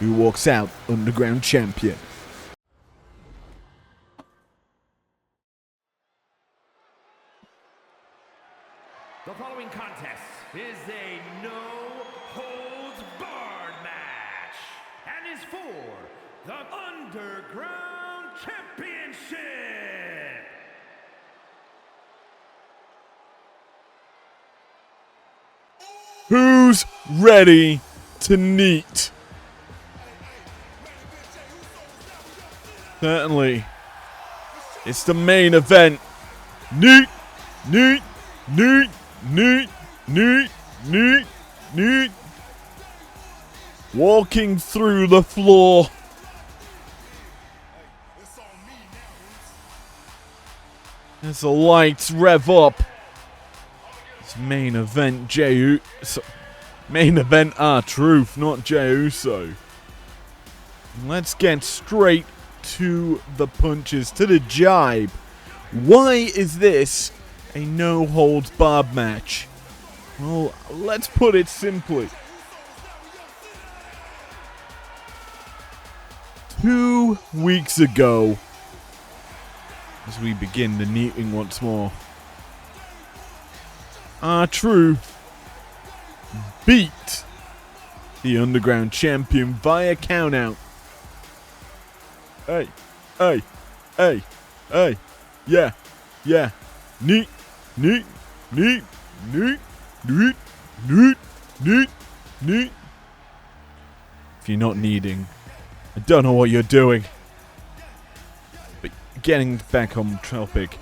Who walks out Underground champion? The following contest is a no-holds-barred match and is for the Underground Championship. Who's ready to neat? Certainly. It's the main event. Neat, neat, neat, neat, neat, neat, neat. Walking through the floor. As the lights rev up. It's main event main event R-Truth, not Jey Uso. Let's get straight to the punches, to the jibe. Why is this a no-holds-barred match? Well, let's put it simply. 2 weeks ago, as we begin the neating once more, R-Truth beat the Underground champion via countout. Hey, hey, hey, hey, yeah, yeah, neat, neat, neat, neat, neat, neat, neat, neat. If you're not needing, I don't know what you're doing. But getting back on topic,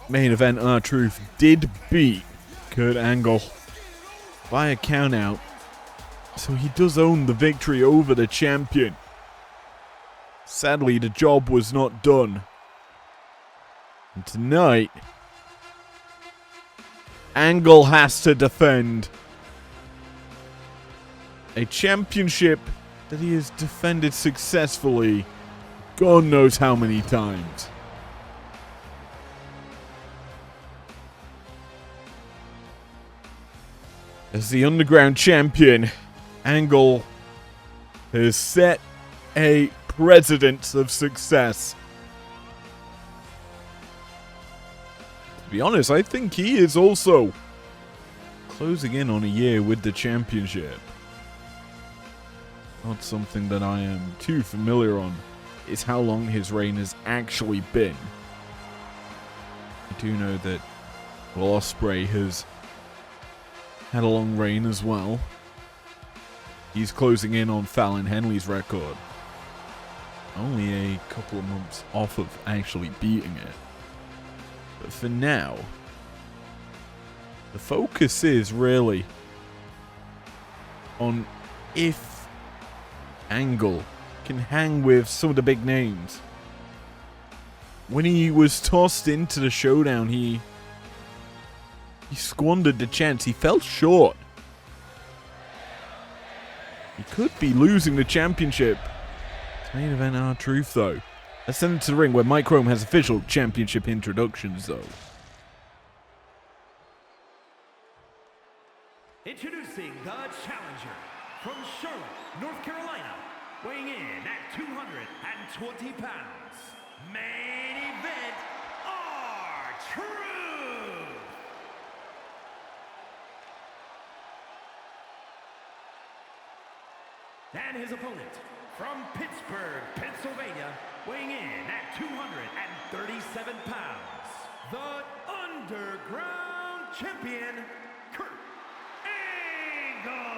main event R-Truth did beat Kurt Angle by a countout, so he does own the victory over the champion. Sadly, the job was not done. And tonight, Angle has to defend a championship that he has defended successfully God knows how many times. As the Underground champion, Angle has set a precedent of success. To be honest, I think he is also closing in on a year with the championship. Not something that I am too familiar on is how long his reign has actually been. I do know that Will Ospreay has had a long reign as well. He's closing in on Fallon Henley's record. Only a couple of months off of actually beating it. But for now, the focus is really on if Angle can hang with some of the big names. When he was tossed into the showdown, he squandered the chance. He fell short. He could be losing the championship. It's main event R-Truth, though. Let's send it to the ring where Mike Rome has official championship introductions, though. Introducing the challenger from Charlotte, North Carolina, weighing in at 220 pounds. Main event R-Truth. And his opponent from Pittsburgh, Pennsylvania, weighing in at 237 pounds, the Underground champion, Kurt Angle.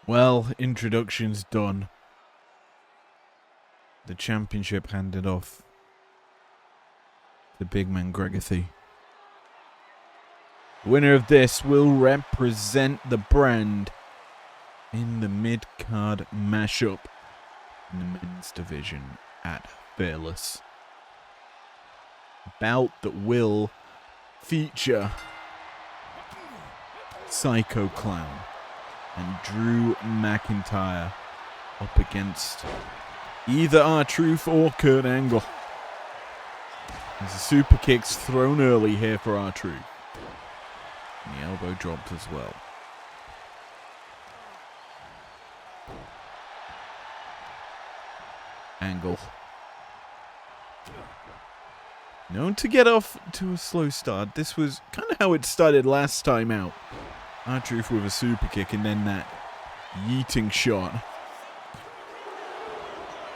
Well, introduction's done. The championship handed off to Big Man Gregathy. The winner of this will represent the brand in the mid-card mashup in the men's division at Fearless. A bout that will feature Psycho Clown and Drew McIntyre up against either R-Truth or Kurt Angle. There's a super kicks thrown early here for R-Truth. And the elbow dropped as well. Angle. Known to get off to a slow start. This was kind of how it started last time out. R-Truth with a super kick and then that yeeting shot.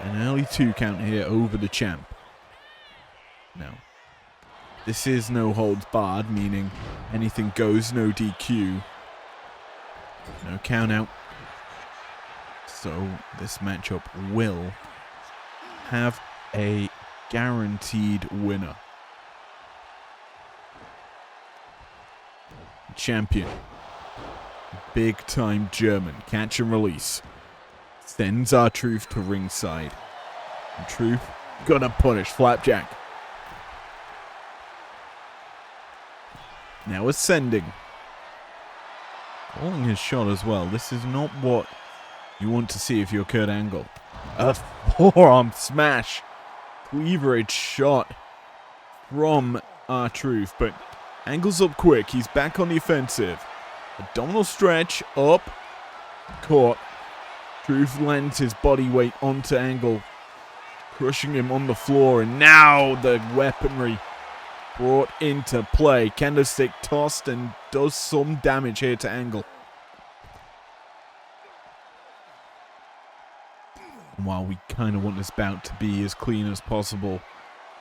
An early 2 count here over the champ. No. This is no holds barred, meaning anything goes, no DQ. No count out. So this matchup will have a guaranteed winner. Champion. Big time German. Catch and release. Sends R-Truth to ringside. And Truth gonna punish Flapjack. Now ascending. Calling his shot as well. This is not what you want to see if you're Kurt Angle. A forearm smash. Cleaverage shot from R-Truth, but Angle's up quick. He's back on the offensive. Abdominal stretch up. Caught. Truth lands his body weight onto Angle, crushing him on the floor, and now the weaponry brought into play. Candlestick tossed and does some damage here to Angle. And while we kind of want this bout to be as clean as possible,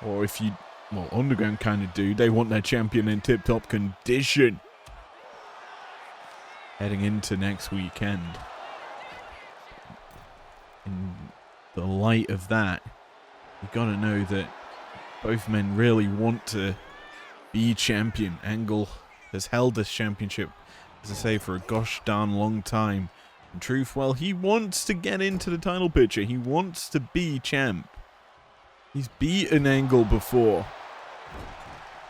or if you, well, Underground kind of do, they want their champion in tip-top condition heading into next weekend. In the light of that, you got to know that both men really want to be champion. Angle has held this championship, as I say, for a gosh darn long time. In truth, well, he wants to get into the title picture. He wants to be champ. He's beaten Angle before.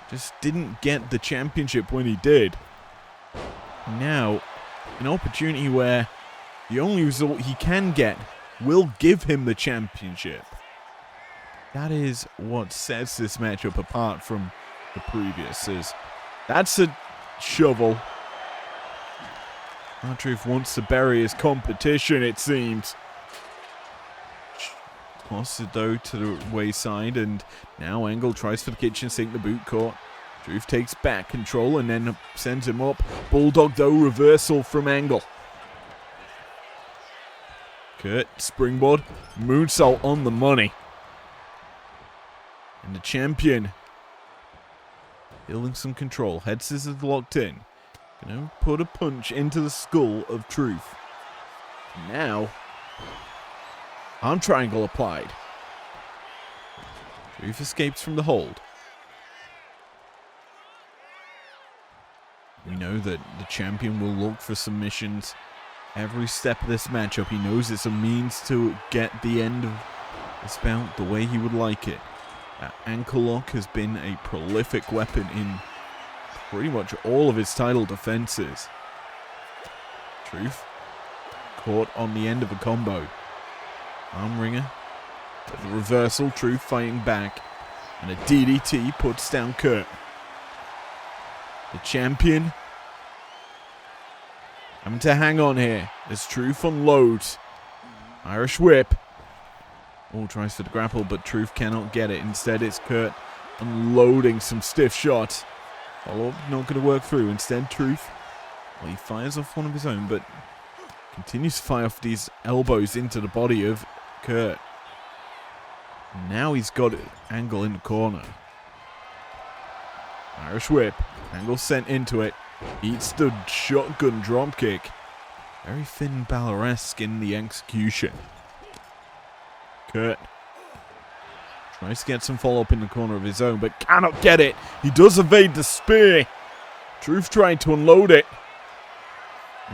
Just didn't get the championship when he did. Now, an opportunity where the only result he can get will give him the championship. That is what sets this matchup apart from the previous. That's a shovel. R-Truth wants to bury his competition, it seems. Toss it though to the wayside, and now Angle tries for the kitchen sink, the boot caught. Truth takes back control and then sends him up. Bulldog though, reversal from Angle. Kurt, springboard, moonsault on the money. And the champion building some control. Head scissors locked in. Gonna put a punch into the skull of Truth. Now, arm triangle applied. Truth escapes from the hold. We know that the champion will look for submissions every step of this matchup. He knows it's a means to get the end of this bout the way he would like it. That ankle lock has been a prolific weapon in pretty much all of his title defenses. Truth caught on the end of a combo. Arm wringer. The reversal. Truth fighting back. And a DDT puts down Kurt. The champion having to hang on here as Truth unloads. Irish whip. Oh, tries for the grapple, but Truth cannot get it. Instead, it's Kurt unloading some stiff shots. Follow-up not going to work through. Instead, Truth, well, he fires off one of his own, but continues to fire off these elbows into the body of Kurt. Now he's got it. Angle in the corner. Irish whip. Angle sent into it. Eats the shotgun dropkick. Very Finn Balor-esque in the execution. Kurt tries to get some follow-up in the corner of his own, but cannot get it. He does evade the spear. Truth trying to unload it.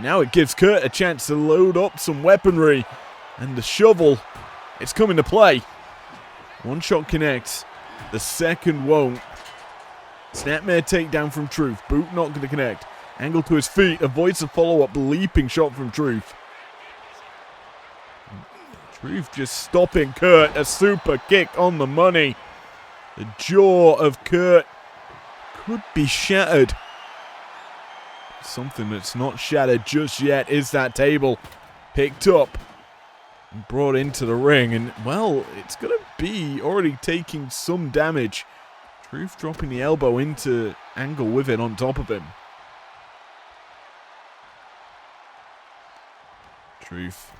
Now it gives Kurt a chance to load up some weaponry. And the shovel, it's coming to play. One shot connects. The second won't. Snapmare takedown from Truth. Boot not going to connect. Angle to his feet. Avoids the follow-up leaping shot from Truth. Truth just stopping Kurt. A super kick on the money. The jaw of Kurt could be shattered. Something that's not shattered just yet is that table. Picked up and brought into the ring. And, well, it's going to be already taking some damage. Truth dropping the elbow into Angle with it on top of him. Truth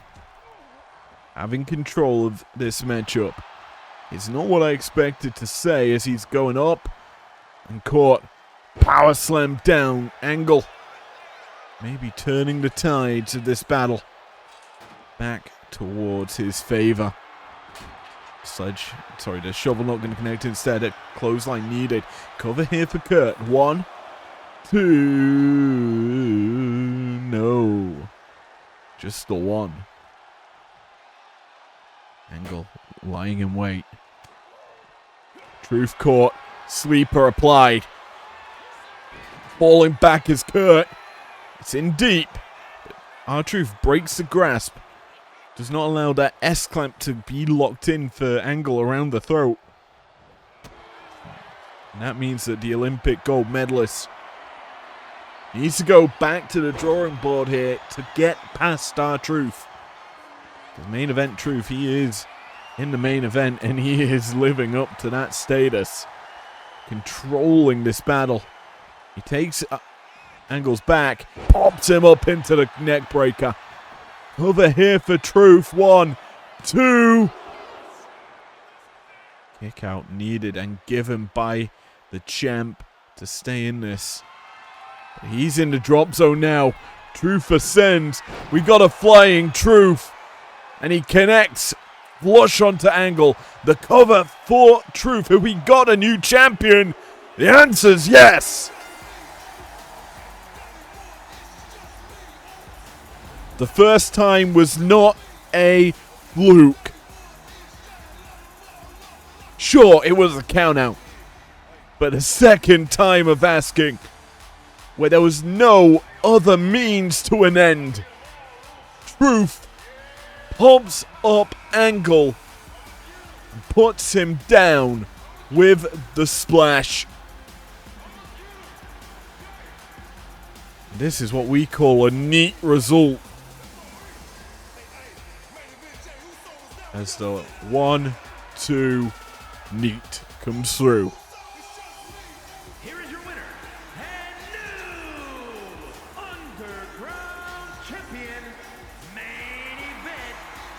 having control of this matchup. It's not what I expected to say as he's going up and caught. Power slam down. Angle maybe turning the tides of this battle back towards his favor. The shovel not going to connect. Instead, a clothesline needed. Cover here for Kurt. 1, 2, no. Just the one. Angle lying in wait. Truth caught. Sleeper applied. Falling back is Kurt. It's in deep. But R-Truth breaks the grasp. Does not allow that S-clamp to be locked in for Angle around the throat. And that means that the Olympic gold medalist needs to go back to the drawing board here to get past R-Truth. The main event Truth, he is in the main event and he is living up to that status. Controlling this battle. He takes Angle's back, pops him up into the neck breaker. Over here for Truth. 1, 2. Kick out needed and given by the champ to stay in this. But he's in the drop zone now. Truth ascends. We got a flying Truth. And he connects flush onto Angle. The cover for Truth. Have we got a new champion? The answer's yes. The first time was not a fluke. Sure, it was a count out. But the second time of asking, where there was no other means to an end, Truth pumps up Angle and puts him down with the splash. This is what we call a neat result. As the 1, 2, neat comes through. Here is your winner, and new Underground Champion, main event,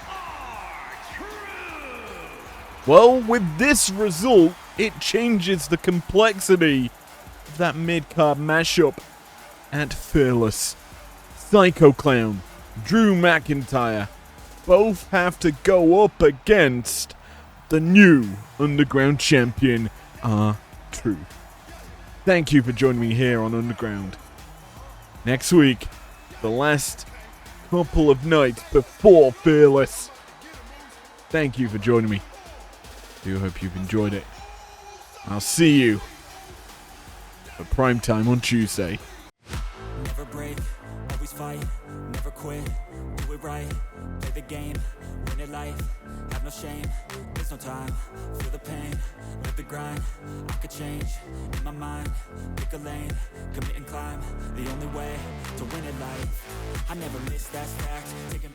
R-Truth. Well, with this result, it changes the complexity of that mid-card mashup at Fearless. Psycho Clown, Drew McIntyre, both have to go up against the new Underground Champion, R-Truth. Thank you for joining me here on Underground. Next week, the last couple of nights before Fearless. Thank you for joining me. Do hope you've enjoyed it. I'll see you at primetime on Tuesday. Never break, always fight, never quit, do it right, play the game, win it life, have no shame, there's no time, feel the pain, live the grind, I could change, in my mind, pick a lane, commit and climb, the only way to win it life, I never miss that fact, taking